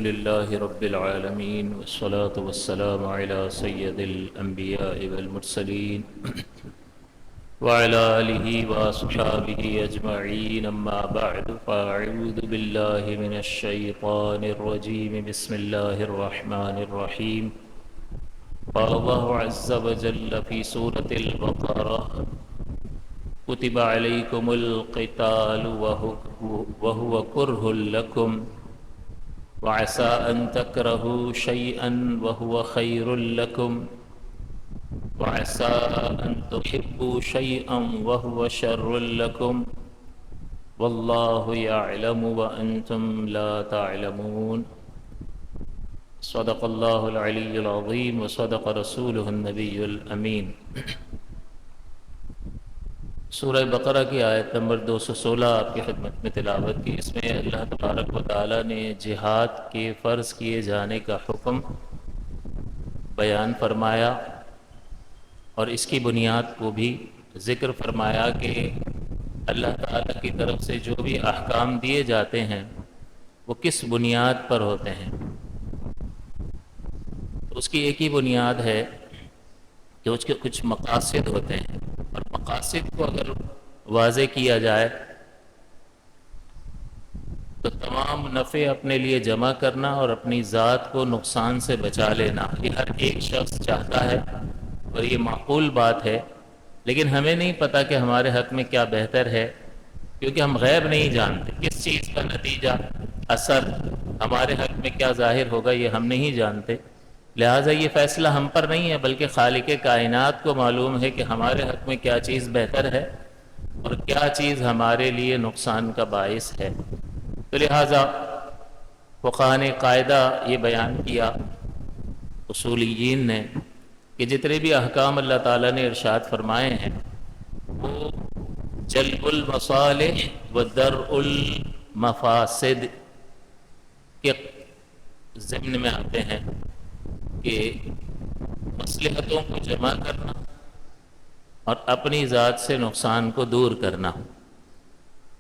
لله رب العالمين والصلاة والسلام على سيد الأنبياء والمرسلين وعلى آله وأصحابه أجمعين أما بعد فأعوذ بالله من الشيطان الرجيم بسم الله الرحمن الرحيم قال الله عز وجل في سورة البقرة كتب عليكم القتال وهو كره لكم وعسى أن تكرهوا شيئا وهو خير لكم وعسى أن تحبوا شيئا وهو شر لكم والله يعلم وأنتم لا تعلمون صدق الله العلي العظيم وصدق رسوله النبي الأمين۔ سورہ بقرہ کی آیت نمبر 216 آپ کی خدمت میں تلاوت کی۔ اس میں اللہ تبارک و تعالیٰ نے جہاد کے فرض کیے جانے کا حکم بیان فرمایا اور اس کی بنیاد کو بھی ذکر فرمایا کہ اللہ تعالیٰ کی طرف سے جو بھی احکام دیے جاتے ہیں وہ کس بنیاد پر ہوتے ہیں۔ اس کی ایک ہی بنیاد ہے کہ اس کے کچھ مقاصد ہوتے ہیں، اور مقاصد کو اگر واضح کیا جائے تو تمام نفع اپنے لیے جمع کرنا اور اپنی ذات کو نقصان سے بچا لینا، یہ ہر ایک شخص چاہتا ہے اور یہ معقول بات ہے، لیکن ہمیں نہیں پتہ کہ ہمارے حق میں کیا بہتر ہے، کیونکہ ہم غیب نہیں جانتے کس چیز کا نتیجہ اثر ہمارے حق میں کیا ظاہر ہوگا، یہ ہم نہیں جانتے۔ لہٰذا یہ فیصلہ ہم پر نہیں ہے بلکہ خالق کائنات کو معلوم ہے کہ ہمارے حق میں کیا چیز بہتر ہے اور کیا چیز ہمارے لیے نقصان کا باعث ہے۔ تو لہٰذا فقہاء نے قاعدہ یہ بیان کیا، اصولیین نے، کہ جتنے بھی احکام اللہ تعالیٰ نے ارشاد فرمائے ہیں وہ جلب المصالح و درء المفاسد کے ضمن میں آتے ہیں، کہ مصلحتوں کو جمع کرنا اور اپنی ذات سے نقصان کو دور کرنا۔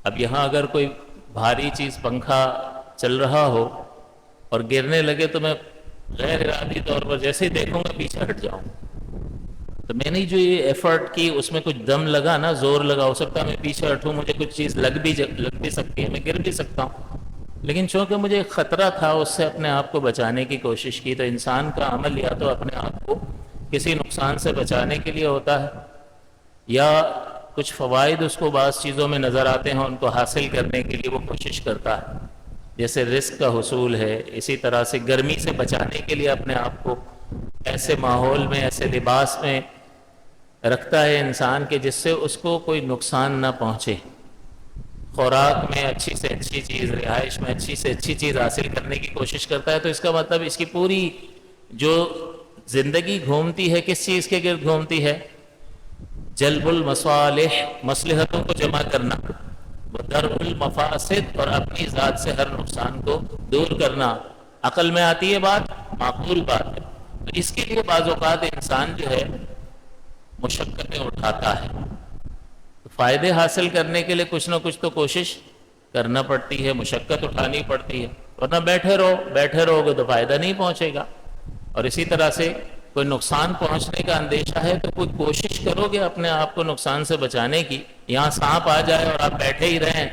اب یہاں اگر کوئی بھاری چیز پنکھا چل رہا ہو اور گرنے لگے تو میں غیر ارادی طور پر جیسے ہی دیکھوں گا پیچھے ہٹ جاؤں، تو میں نے جو یہ ایفرٹ کی اس میں کچھ دم لگا نا، زور لگا، ہو سکتا ہے میں پیچھے ہٹوں، مجھے کچھ چیز لگ بھی سکتی ہے، میں گر بھی سکتا ہوں، لیکن چونکہ مجھے ایک خطرہ تھا اس سے اپنے آپ کو بچانے کی کوشش کی۔ تو انسان کا عمل یا تو اپنے آپ کو کسی نقصان سے بچانے کے لیے ہوتا ہے، یا کچھ فوائد اس کو بعض چیزوں میں نظر آتے ہیں، ان کو حاصل کرنے کے لیے وہ کوشش کرتا ہے، جیسے رزق کا حصول ہے۔ اسی طرح سے گرمی سے بچانے کے لیے اپنے آپ کو ایسے ماحول میں، ایسے لباس میں رکھتا ہے انسان کہ جس سے اس کو کوئی نقصان نہ پہنچے۔ خوراک میں اچھی سے اچھی چیز، رہائش میں اچھی سے اچھی چیز حاصل کرنے کی کوشش کرتا ہے، تو اس کا مطلب اس کی پوری جو زندگی گھومتی ہے کس چیز کے گرد گھومتی ہے؟ جلب المصالح، مصلحتوں کو جمع کرنا، درء المفاسد، اور اپنی ذات سے ہر نقصان کو دور کرنا۔ عقل میں آتی ہے بات، معقول بات ہے، تو اس کے لیے بعض اوقات انسان جو ہے مشقتیں اٹھاتا ہے، فائدے حاصل کرنے کے لیے کچھ نہ کچھ تو کوشش کرنا پڑتی ہے، مشقت اٹھانی پڑتی ہے، ورنہ بیٹھے رہو گے تو فائدہ نہیں پہنچے گا۔ اور اسی طرح سے کوئی نقصان پہنچنے کا اندیشہ ہے تو کوئی کوشش کرو گے اپنے آپ کو نقصان سے بچانے کی۔ یہاں سانپ آ جائے اور آپ بیٹھے ہی رہیں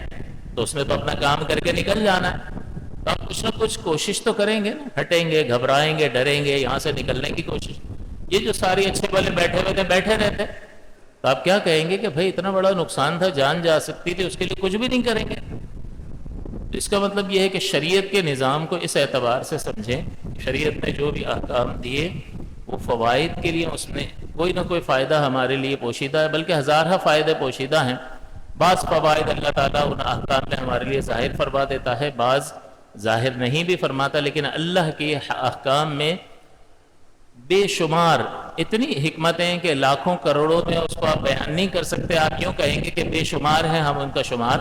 تو اس نے تو اپنا کام کر کے نکل جانا ہے، تو آپ کچھ نہ کچھ کوشش تو کریں گے نا، ہٹیں گے، گھبرائیں گے، ڈریں گے، یہاں سے نکلنے کی کوشش۔ یہ جو ساری اچھے والے بیٹھے ہوئے تھے، بیٹھے رہتے، تو آپ کیا کہیں گے کہ بھائی اتنا بڑا نقصان تھا، جان جا سکتی تھی، اس کے لیے کچھ بھی نہیں کریں گے۔ تو اس کا مطلب یہ ہے کہ شریعت کے نظام کو اس اعتبار سے سمجھیں، شریعت نے جو بھی احکام دیے وہ فوائد کے لیے، اس میں کوئی نہ کوئی فائدہ ہمارے لیے پوشیدہ ہے، بلکہ ہزارہ فائدے پوشیدہ ہیں۔ بعض فوائد اللہ تعالیٰ ان احکام میں ہمارے لیے ظاہر فرما دیتا ہے، بعض ظاہر نہیں بھی فرماتا، لیکن اللہ کے احکام میں بے شمار اتنی حکمتیں ہیں کہ لاکھوں کروڑوں میں اس کو آپ بیان نہیں کر سکتے۔ آپ کیوں کہیں گے کہ بے شمار ہیں، ہم ان کا شمار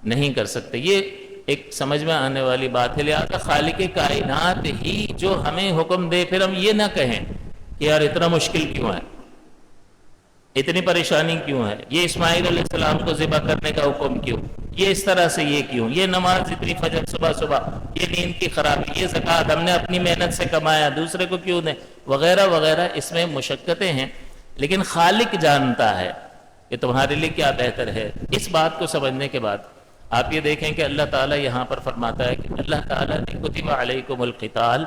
نہیں کر سکتے، یہ ایک سمجھ میں آنے والی بات ہے۔ لہذا خالق کائنات ہی جو ہمیں حکم دے، پھر ہم یہ نہ کہیں کہ یار اتنا مشکل کیوں ہے، اتنی پریشانی کیوں ہے، یہ اسماعیل علیہ السلام کو ذبح کرنے کا حکم کیوں، یہ اس طرح سے یہ کیوں، یہ نماز اتنی فجر صبح صبح، یہ نیند کی خرابی، یہ زکوٰۃ ہم نے اپنی محنت سے کمایا دوسرے کو کیوں دیں، وغیرہ وغیرہ. اس میں مشقتیں ہیں، لیکن خالق جانتا ہے کہ تمہارے لیے کیا بہتر ہے. اس بات کو سمجھنے کے بعد آپ یہ دیکھیں کہ اللہ تعالیٰ یہاں پر فرماتا ہے کہ اللہ تعالیٰ نے کتب علیکم القتال،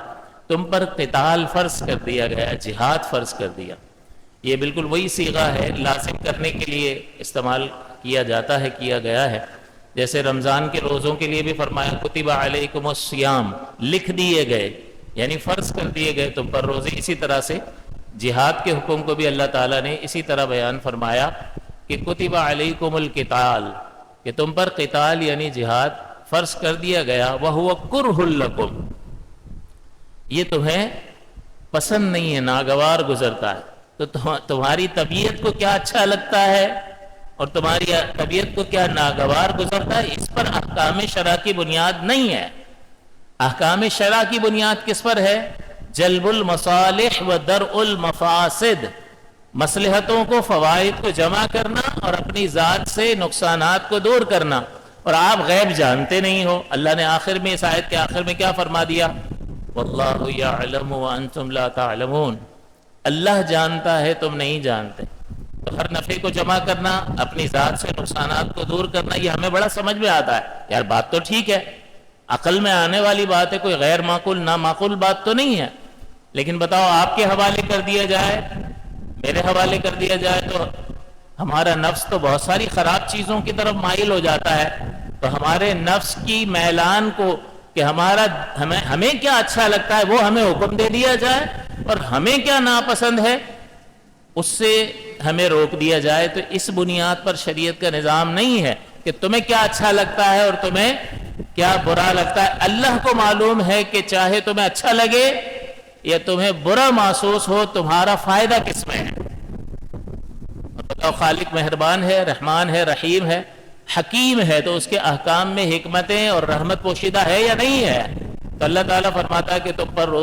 تم پر قتال فرض کر دیا گیا، جہاد فرض کر دیا. یہ بالکل وہی صیغہ ہے، لازم کرنے کے لیے استعمال کیا جاتا ہے، کیا گیا ہے. جیسے رمضان کے روزوں کے لیے بھی فرمایا کتب علیکم الصیام، لکھ دیے گئے یعنی فرض کر دیے گئے تم پر روزے. اسی طرح سے جہاد کے حکم کو بھی اللہ تعالیٰ نے اسی طرح بیان فرمایا کہ کتب علیکم القتال، کہ تم پر قتال یعنی جہاد فرض کر دیا گیا. وَهُوَ كُرْهٌ لَكُمْ، یہ تمہیں پسند نہیں ہے، ناگوار گزرتا ہے. تو تمہاری طبیعت کو کیا اچھا لگتا ہے اور تمہاری طبیعت کو کیا ناگوار گزرتا ہے، اس پر احکام شرع کی بنیاد نہیں ہے. احکام شرع کی بنیاد کس پر ہے؟ جلب المصالح و درء المفاسد، مصلحتوں کو، فوائد کو جمع کرنا اور اپنی ذات سے نقصانات کو دور کرنا. اور آپ غیب جانتے نہیں ہو. اللہ نے آخر میں اس آیت کے آخر میں کیا فرما دیا؟ واللہ یعلم وانتم لا تعلمون، اللہ جانتا ہے تم نہیں جانتے. تو ہر نفع کو جمع کرنا، اپنی ذات سے نقصانات کو دور کرنا، یہ ہمیں بڑا سمجھ میں آتا ہے. یار بات تو ٹھیک ہے، عقل میں آنے والی بات ہے، کوئی غیر معقول نامعقول بات تو نہیں ہے. لیکن بتاؤ آپ کے حوالے کر دیا جائے، میرے حوالے کر دیا جائے، تو ہمارا نفس تو بہت ساری خراب چیزوں کی طرف مائل ہو جاتا ہے. تو ہمارے نفس کی میلان کو کہ ہمیں کیا اچھا لگتا ہے وہ ہمیں حکم دے دیا جائے، اور ہمیں کیا ناپسند ہے اس سے ہمیں روک دیا جائے. تو اس بنیاد پر شریعت کا نظام نہیں ہے کہ تمہیں کیا اچھا لگتا ہے اور تمہیں کیا برا لگتا ہے. اللہ کو معلوم ہے کہ چاہے تمہیں اچھا لگے یا تمہیں برا محسوس ہو، تمہارا فائدہ کس میں ہے. اور بتاؤ خالق مہربان ہے، رحمان ہے، رحیم ہے، حکیم ہے، تو اس کے احکام میں حکمتیں اور رحمت پوشیدہ ہے یا نہیں ہے. تو اللہ تعالیٰ فرماتا ہے کہ تم پر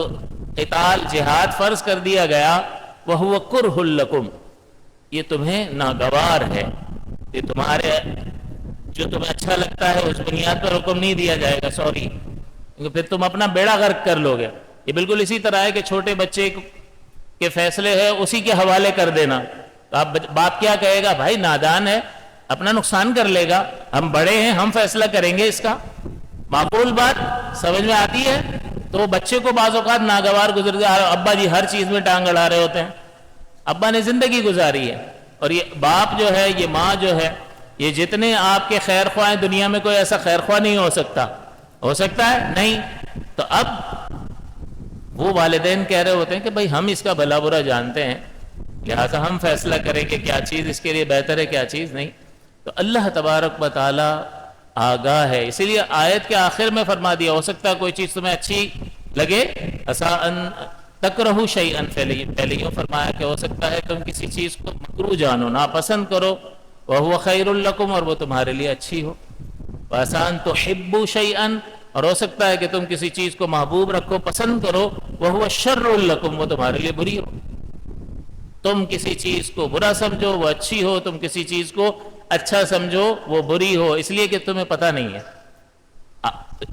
قتال، جہاد فرض کر دیا گیا. وَهُوَ كُرْهٌ لَكُمْ، یہ تمہیں ناگوار ہے، یہ تمہارے جو تمہیں اچھا لگتا ہے اس بنیاد پر حکم نہیں دیا جائے گا. سوری، پھر تم اپنا بیڑا غرق کر لو گے. یہ بالکل اسی طرح ہے کہ چھوٹے بچے کے فیصلے ہے اسی کے حوالے کر دینا. تو باپ کیا کہے گا؟ بھائی نادان ہے، اپنا نقصان کر لے گا، ہم بڑے ہیں، ہم فیصلہ کریں گے اس کا. معقول بات سمجھ میں آتی ہے. تو بچے کو بعض اوقات ناگوار گزر گیا، ابا جی ہر چیز میں ٹانگ اڑا رہے ہوتے ہیں. ابا نے زندگی گزاری ہے، اور یہ باپ جو ہے، یہ ماں جو ہے، یہ جتنے آپ کے خیر خواہ ہیں، دنیا میں کوئی ایسا خیر خواہ نہیں ہو سکتا. ہو سکتا ہے؟ نہیں. تو اب وہ والدین کہہ رہے ہوتے ہیں کہ بھائی ہم اس کا بھلا برا جانتے ہیں، لہٰذا ہم فیصلہ کریں کہ کیا چیز اس کے لیے بہتر ہے، کیا چیز نہیں. تو اللہ تبارک و تعالی آگاہ ہے. اسی لیے آیت کے آخر میں فرما دیا، ہو سکتا ہے کوئی چیز تمہیں اچھی لگے، عسیٰ ان تکرہوا شیئا، پہلے یوں فرمایا کہ ہو سکتا ہے تم کسی چیز کو مکروہ جانو، ناپسند کرو، وَهُوَ خَيْرٌ لَكُمْ، اور وہ تمہارے لیے اچھی ہو. وَعَسَىٰ أَن تُحِبُّوا شَيْئًا، اور ہو سکتا ہے کہ تم کسی چیز کو محبوب رکھو، پسند کرو، وَهُوَ شَرٌّ لَكُمْ، وہ تمہارے لیے بری ہو. تم کسی چیز کو برا سمجھو وہ اچھی ہو، تم کسی چیز کو اچھا سمجھو وہ بری ہو، اس لیے کہ تمہیں پتہ نہیں ہے.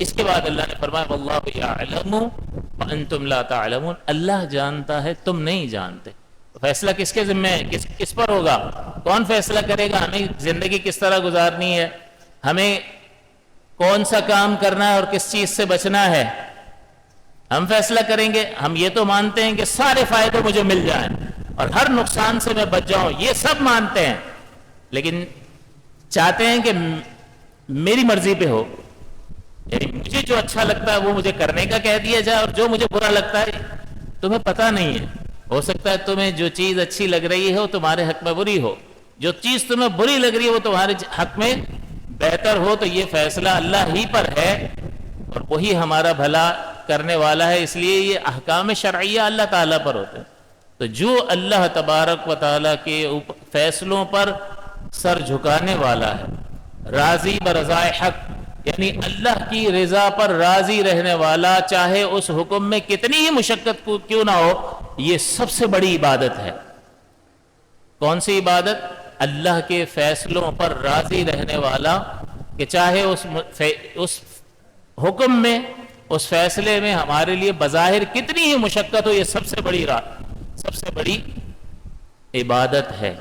اس کے بعد اللہ نے فرمایا واللہ یعلم وانتم لا تعلمون، اللہ جانتا ہے تم نہیں جانتے. فیصلہ کس کے ذمہ ہے؟ کس پر ہوگا؟ کون فیصلہ کرے گا ہمیں زندگی کس طرح گزارنی ہے، ہمیں کون سا کام کرنا ہے اور کس چیز سے بچنا ہے؟ ہم فیصلہ کریں گے. ہم یہ تو مانتے ہیں کہ سارے فائدے مجھے مل جائیں اور ہر نقصان سے میں بچ جاؤں، یہ سب مانتے ہیں، لیکن چاہتے ہیں کہ میری مرضی پہ ہو، یعنی مجھے جو اچھا لگتا ہے وہ مجھے کرنے کا کہہ دیا جائے، اور جو مجھے برا لگتا ہے تمہیں پتہ نہیں ہے. ہو سکتا ہے تمہیں جو چیز اچھی لگ رہی ہے وہ تمہارے حق میں بری ہو، جو چیز تمہیں بری لگ رہی ہے وہ تمہارے حق میں بہتر ہو. تو یہ فیصلہ اللہ ہی پر ہے اور وہی ہمارا بھلا کرنے والا ہے. اس لیے یہ احکام شرعیہ اللہ تعالیٰ پر ہوتے ہیں. تو جو اللہ تبارک و تعالیٰ کے فیصلوں پر سر جھکانے والا ہے، راضی برضائے حق، یعنی اللہ کی رضا پر راضی رہنے والا، چاہے اس حکم میں کتنی ہی مشقت کیوں نہ ہو، یہ سب سے بڑی عبادت ہے. کون سی عبادت؟ اللہ کے فیصلوں پر راضی رہنے والا کہ چاہے اس حکم میں، اس فیصلے میں ہمارے لیے بظاہر کتنی ہی مشقت ہو، یہ سب سے بڑی سب سے بڑی عبادت ہے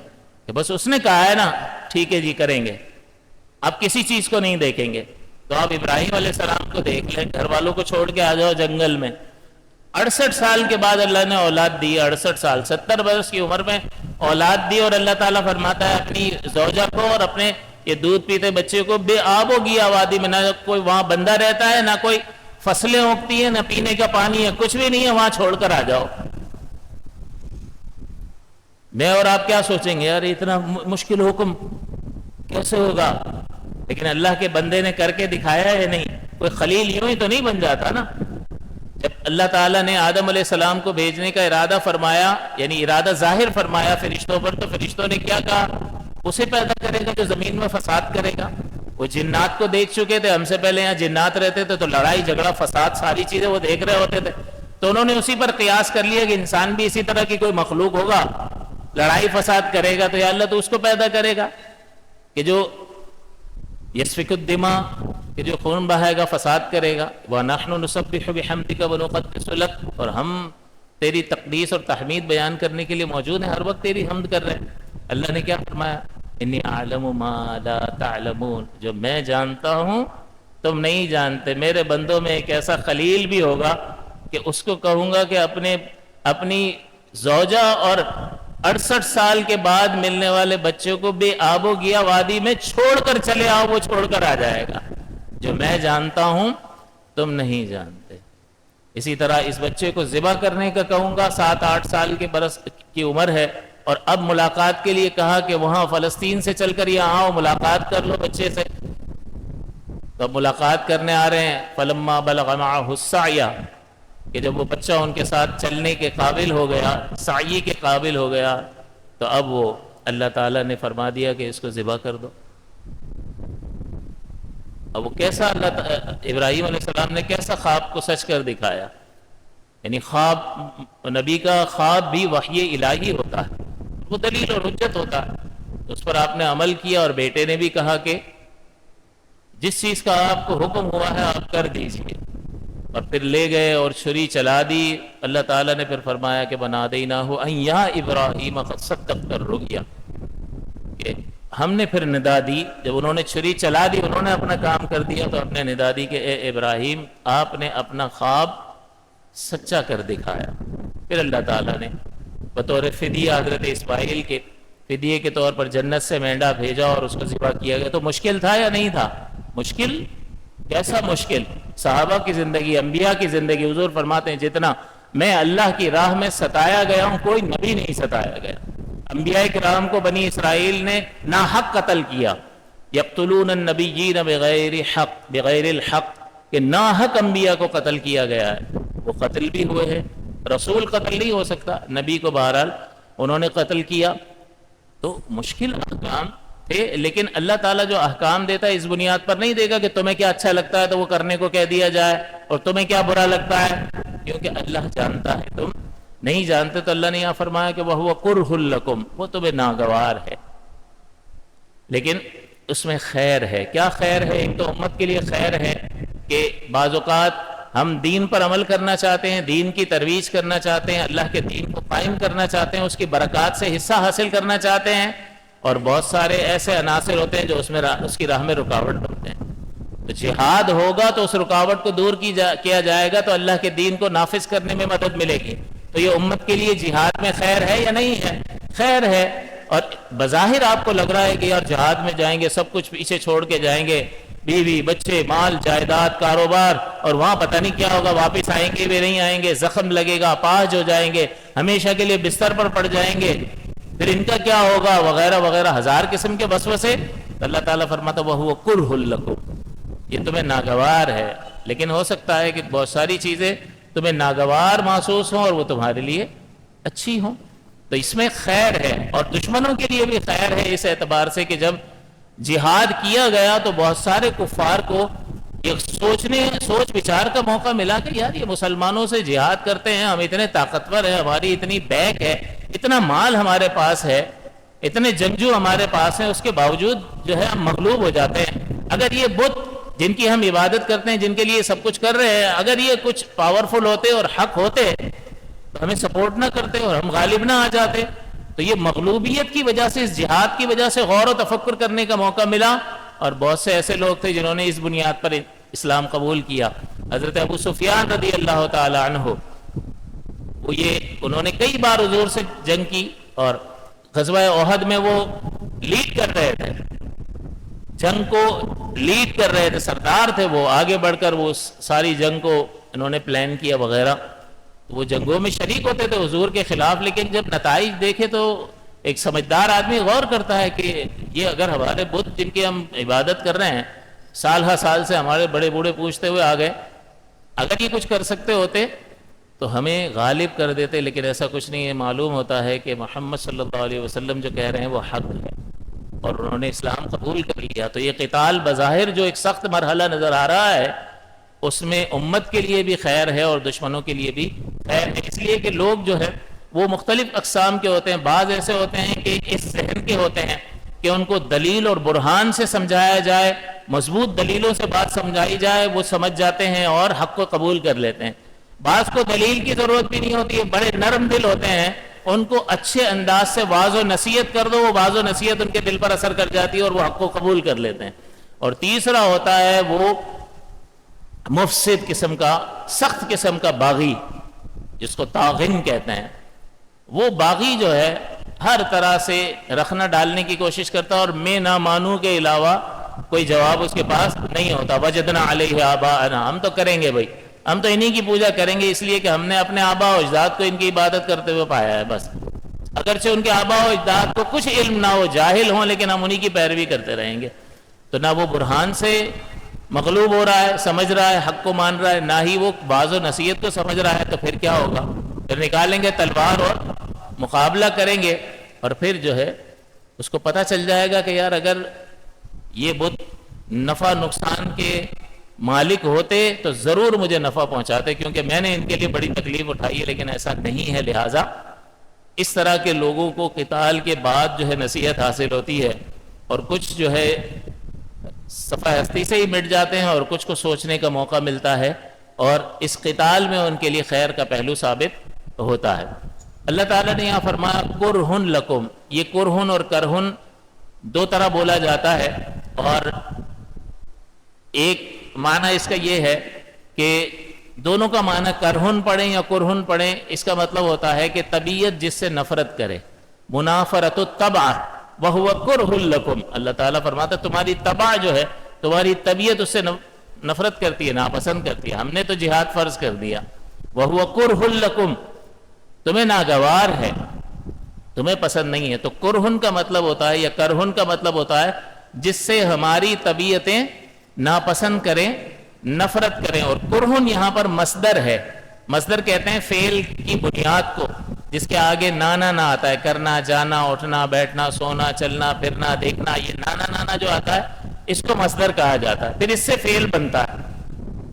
کہ بس اس نے کہا ہے نا ٹھیک ہے جی کریں گے، آپ کسی چیز کو نہیں دیکھیں گے۔ تو آپ ابراہیم علیہ السلام کو دیکھ لیں، گھر والوں کو چھوڑ کے آ جاؤ جنگل میں، 68 سال کے بعد اللہ نے اولاد دی، 68 سال 70 برس کی عمر میں اولاد دی، اور اللہ تعالیٰ فرماتا ہے اپنی زوجہ کو اور اپنے یہ دودھ پیتے بچے کو بے آب و گیا وادی میں، نہ کوئی وہاں بندہ رہتا ہے، نہ کوئی فصلیں اگتی ہیں، نہ پینے کا پانی ہے، کچھ بھی نہیں ہے، وہاں چھوڑ کر آ جاؤ۔ میں اور آپ کیا سوچیں گے، یار اتنا مشکل حکم کیسے ہوگا؟ لیکن اللہ کے بندے نے کر کے دکھایا ہے، نہیں کوئی خلیل یوں ہی تو نہیں بن جاتا نا۔ جب اللہ تعالیٰ نے آدم علیہ السلام کو بھیجنے کا ارادہ فرمایا، یعنی ارادہ ظاہر فرمایا فرشتوں پر، تو فرشتوں نے کیا کہا؟ اسے پیدا کرے گا جو زمین میں فساد کرے گا۔ وہ جنات کو دیکھ چکے تھے، ہم سے پہلے یہاں جنات رہتے تھے، تو لڑائی جھگڑا فساد ساری چیزیں وہ دیکھ رہے ہوتے تھے، تو انہوں نے اسی پر قیاس کر لیا کہ انسان بھی اسی طرح کی کوئی مخلوق ہوگا، لڑائی فساد کرے گا، تو یا اللہ تو اس کو پیدا کرے گا کہ جو یسفک الدماء، کہ جو خون بہائے گا، فساد کرے گا۔ وَنَحْنُ نُسَبِّحُ بِحَمْدِكَ وَنُقَدِّسُ لَكَ، اور ہم تیری تقدیس اور تحمید بیان کرنے کے لیے موجود ہیں، ہر وقت تیری حمد کر رہے ہیں۔ اللہ نے کیا فرمایا؟ انی اعلم ما لا تعلمون، جو میں جانتا ہوں تم نہیں جانتے۔ میرے بندوں میں ایک ایسا خلیل بھی ہوگا کہ اس کو کہوں گا کہ اپنی زوجہ اور 68 سال کے بعد ملنے والے بچوں کو بے آب و گیا وادی میں چھوڑ کر چلے آؤ، وہ چھوڑ کر آ جائے گا۔ جو میں جانتا ہوں تم نہیں جانتے۔ اسی طرح اس بچے کو ذبح کرنے کا کہوں گا، 7-8 سال کے برس کی عمر ہے، اور اب ملاقات کے لیے کہا کہ وہاں فلسطین سے چل کر یہاں آؤ، ملاقات کر لو بچے سے۔ تو اب ملاقات کرنے آ رہے ہیں، فلما بلغ معه السعی، کہ جب وہ بچہ ان کے ساتھ چلنے کے قابل ہو گیا، سعی کے قابل ہو گیا، تو اب وہ اللہ تعالیٰ نے فرما دیا کہ اس کو ذبح کر دو۔ اب وہ کیسا ابراہیم علیہ السلام نے کیسا خواب کو سچ کر دکھایا، یعنی خواب، نبی کا خواب بھی وحی الہی ہوتا ہے، وہ دلیل اور حجت ہوتا ہے، اس پر آپ نے عمل کیا، اور بیٹے نے بھی کہا کہ جس چیز کا آپ کو حکم ہوا ہے آپ کر دیجئے، اور پھر لے گئے اور چھری چلا دی۔ اللہ تعالیٰ نے پھر فرمایا کہ بنادیناہ ان یا ابراہیم قد صدقت الرؤیا، کہ ہم نے پھر ندا دی، جب انہوں نے چھری چلا دی، انہوں نے اپنا کام کر دیا، تو ہم نے ندا دی کہ اے ابراہیم آپ نے اپنا خواب سچا کر دکھایا۔ پھر اللہ تعالیٰ نے بطور فدیہ حضرت اسماعیل کے فدیے کے طور پر جنت سے مینڈا بھیجا اور اس کو ذبح کیا گیا۔ تو مشکل تھا یا نہیں تھا؟ مشکل، کیسا مشکل؟ صحابہ کی زندگی، انبیاء کی زندگی، حضور فرماتے ہیں جتنا میں اللہ کی راہ میں ستایا گیا ہوں کوئی نبی نہیں ستایا گیا۔ انبیاء کرام کو بنی اسرائیل نے ناحق قتل کیا، یقتلون النبیین بغیر حق، بغیر الحق، کہ ناحق انبیاء کو قتل کیا گیا ہے، وہ قتل بھی ہوئے ہیں۔ رسول قتل نہیں ہو سکتا، نبی کو بہرحال انہوں نے قتل کیا۔ تو مشکل احکام تھے، لیکن اللہ تعالیٰ جو احکام دیتا ہے اس بنیاد پر نہیں دے گا کہ تمہیں کیا اچھا لگتا ہے تو وہ کرنے کو کہہ دیا جائے، اور تمہیں کیا برا لگتا ہے، کیونکہ اللہ جانتا ہے تم نہیں جانتے۔ تو اللہ نے یہاں فرمایا کہ وَهُوَ كُرْهٌ لَكُمْ، وہ تمہیں ناگوار ہے، لیکن اس میں خیر ہے۔ کیا خیر ہے؟ ایک تو امت کے لیے خیر ہے کہ بعض اوقات ہم دین پر عمل کرنا چاہتے ہیں، دین کی ترویج کرنا چاہتے ہیں، اللہ کے دین کو قائم کرنا چاہتے ہیں، اس کی برکات سے حصہ حاصل کرنا چاہتے ہیں، اور بہت سارے ایسے عناصر ہوتے ہیں جو اس کی راہ میں رکاوٹ بنتے ہیں۔ تو جہاد ہوگا تو اس رکاوٹ کو دور کیا جائے گا، تو اللہ کے دین کو نافذ کرنے میں مدد ملے گی۔ تو یہ امت کے لیے جہاد میں خیر ہے یا نہیں ہے؟ خیر ہے۔ اور بظاہر آپ کو لگ رہا ہے کہ یار جہاد میں جائیں گے سب کچھ پیچھے چھوڑ کے جائیں گے، بیوی بچے مال جائیداد کاروبار، اور وہاں پتہ نہیں کیا ہوگا، واپس آئیں گے بھی نہیں آئیں گے، زخم لگے گا، پاج ہو جائیں گے، ہمیشہ کے لیے بستر پر پڑ جائیں گے، پھر ان کا کیا ہوگا وغیرہ وغیرہ، ہزار قسم کے وسوسے۔ اللہ تعالیٰ فرماتا وَهُوَ كُرْهٌ لَكُمْ، یہ تمہیں ناگوار ہے، لیکن ہو سکتا ہے کہ بہت ساری چیزیں تمہیں ناگوار محسوس ہوں اور وہ تمہارے لیے اچھی ہوں، تو اس میں خیر ہے۔ اور دشمنوں کے لیے بھی خیر ہے اس اعتبار سے کہ جب جہاد کیا گیا تو بہت سارے کفار کو یہ سوچ بچار کا موقع ملا کہ یار یہ مسلمانوں سے جہاد کرتے ہیں، ہم اتنے طاقتور ہیں، ہماری اتنی بیک ہے، اتنا مال ہمارے پاس ہے، اتنے جنگجو ہمارے پاس ہیں، اس کے باوجود جو ہے ہم مغلوب ہو جاتے ہیں۔ اگر یہ بت جن کی ہم عبادت کرتے ہیں، جن کے لیے سب کچھ کر رہے ہیں، اگر یہ کچھ پاورفل ہوتے اور حق ہوتے تو ہمیں سپورٹ نہ کرتے اور ہم غالب نہ آ جاتے. تو یہ مغلوبیت کی وجہ سے، اس جہاد کی وجہ سے غور و تفکر کرنے کا موقع ملا، اور بہت سے ایسے لوگ تھے جنہوں نے اس بنیاد پر اسلام قبول کیا. حضرت ابو سفیان رضی اللہ تعالی عنہ، انہوں نے کئی بار حضور سے جنگ کی، اور غزوہ احد میں وہ لیڈ کر رہے تھے، جنگ کو لیڈ کر رہے تھے، سردار تھے وہ، آگے بڑھ کر وہ ساری جنگ کو انہوں نے پلان کیا وغیرہ. وہ جنگوں میں شریک ہوتے تھے حضور کے خلاف، لیکن جب نتائج دیکھے تو ایک سمجھدار آدمی غور کرتا ہے کہ یہ اگر ہمارے بت جن کی ہم عبادت کر رہے ہیں سال ہر سال سے ہمارے بڑے بوڑھے پوچھتے ہوئے آ گئے، اگر یہ کچھ کر سکتے ہوتے تو ہمیں غالب کر دیتے. لیکن ایسا کچھ نہیں ہے. معلوم ہوتا ہے کہ محمد صلی اللہ علیہ وسلم جو کہہ رہے ہیں وہ حق ہے، اور انہوں نے اسلام قبول کر لیا. تو یہ قتال بظاہر جو ایک سخت مرحلہ نظر آ رہا ہے، اس میں امت کے لیے بھی خیر ہے اور دشمنوں کے لیے بھی خیر ہے. اس لیے کہ لوگ جو ہے وہ مختلف اقسام کے ہوتے ہیں. بعض ایسے ہوتے ہیں کہ اس ذہن کے ہوتے ہیں کہ ان کو دلیل اور برہان سے سمجھایا جائے، مضبوط دلیلوں سے بات سمجھائی جائے، وہ سمجھ جاتے ہیں اور حق کو قبول کر لیتے ہیں. بعض کو دلیل کی ضرورت بھی نہیں ہوتی ہے، بڑے نرم دل ہوتے ہیں، ان کو اچھے انداز سے واعظ و نصیحت کر دو، وہ واعظ و نصیحت ان کے دل پر اثر کر جاتی ہے اور وہ حق کو قبول کر لیتے ہیں. اور تیسرا ہوتا ہے وہ مفسد قسم کا، سخت قسم کا باغی، جس کو طاغن کہتے ہیں. وہ باغی جو ہے ہر طرح سے رخنہ ڈالنے کی کوشش کرتا ہے، اور میں نہ مانوں کے علاوہ کوئی جواب اس کے پاس نہیں ہوتا. وجدنا علیہ آباءنا، ہم تو کریں گے بھائی، ہم تو انہی کی پوجا کریں گے، اس لیے کہ ہم نے اپنے آباء و اجداد کو ان کی عبادت کرتے ہوئے پایا ہے بس. اگرچہ ان کے آباء و اجداد کو کچھ علم نہ ہو، جاہل ہوں، لیکن ہم انہی کی پیروی کرتے رہیں گے. تو نہ وہ برہان سے مغلوب ہو رہا ہے، سمجھ رہا ہے، حق کو مان رہا ہے، نہ ہی وہ بعض و نصیحت کو سمجھ رہا ہے. تو پھر کیا ہوگا؟ پھر نکالیں گے تلوار اور مقابلہ کریں گے، اور پھر جو ہے اس کو پتہ چل جائے گا کہ یار اگر یہ بت نفع نقصان کے مالک ہوتے تو ضرور مجھے نفع پہنچاتے، کیونکہ میں نے ان کے لیے بڑی تکلیف اٹھائی ہے، لیکن ایسا نہیں ہے. لہٰذا اس طرح کے لوگوں کو قتال کے بعد جو ہے نصیحت حاصل ہوتی ہے، اور کچھ جو ہے صفحہ ہستی سے ہی مٹ جاتے ہیں، اور کچھ کو سوچنے کا موقع ملتا ہے، اور اس قتال میں ان کے لیے خیر کا پہلو ثابت ہوتا ہے. اللہ تعالیٰ نے یہاں فرمایا کرہن لکم. یہ کرہن اور کرہن دو طرح بولا جاتا ہے، اور ایک معنی اس کا یہ ہے کہ دونوں کا معنی کرہن پڑھیں یا کرہن پڑھیں، اس کا مطلب ہوتا ہے کہ طبیعت جس سے نفرت کرے، منافرت الطبع وہو کرہ لکم. اللہ تعالیٰ فرماتا ہے تمہاری طبع جو ہے، تمہاری طبیعت اس سے نفرت کرتی ہے، ناپسند کرتی ہے. ہم نے تو جہاد فرض کر دیا. وہو کرہ لکم، تمہیں ناگوار ہے، تمہیں پسند نہیں ہے. تو کرہن کا مطلب ہوتا ہے یا کرہن کا مطلب ہوتا ہے جس سے ہماری طبیعتیں ناپسند کریں، نفرت کریں. اور کرہن یہاں پر مصدر ہے. مصدر کہتے ہیں فعل کی بنیاد کو، جس کے آگے نانا نہ آتا ہے، کرنا، جانا، اٹھنا، بیٹھنا، سونا، چلنا پھرنا، دیکھنا، یہ نانا نانا جو آتا ہے اس کو مصدر کہا جاتا ہے. پھر اس سے فعل بنتا ہے.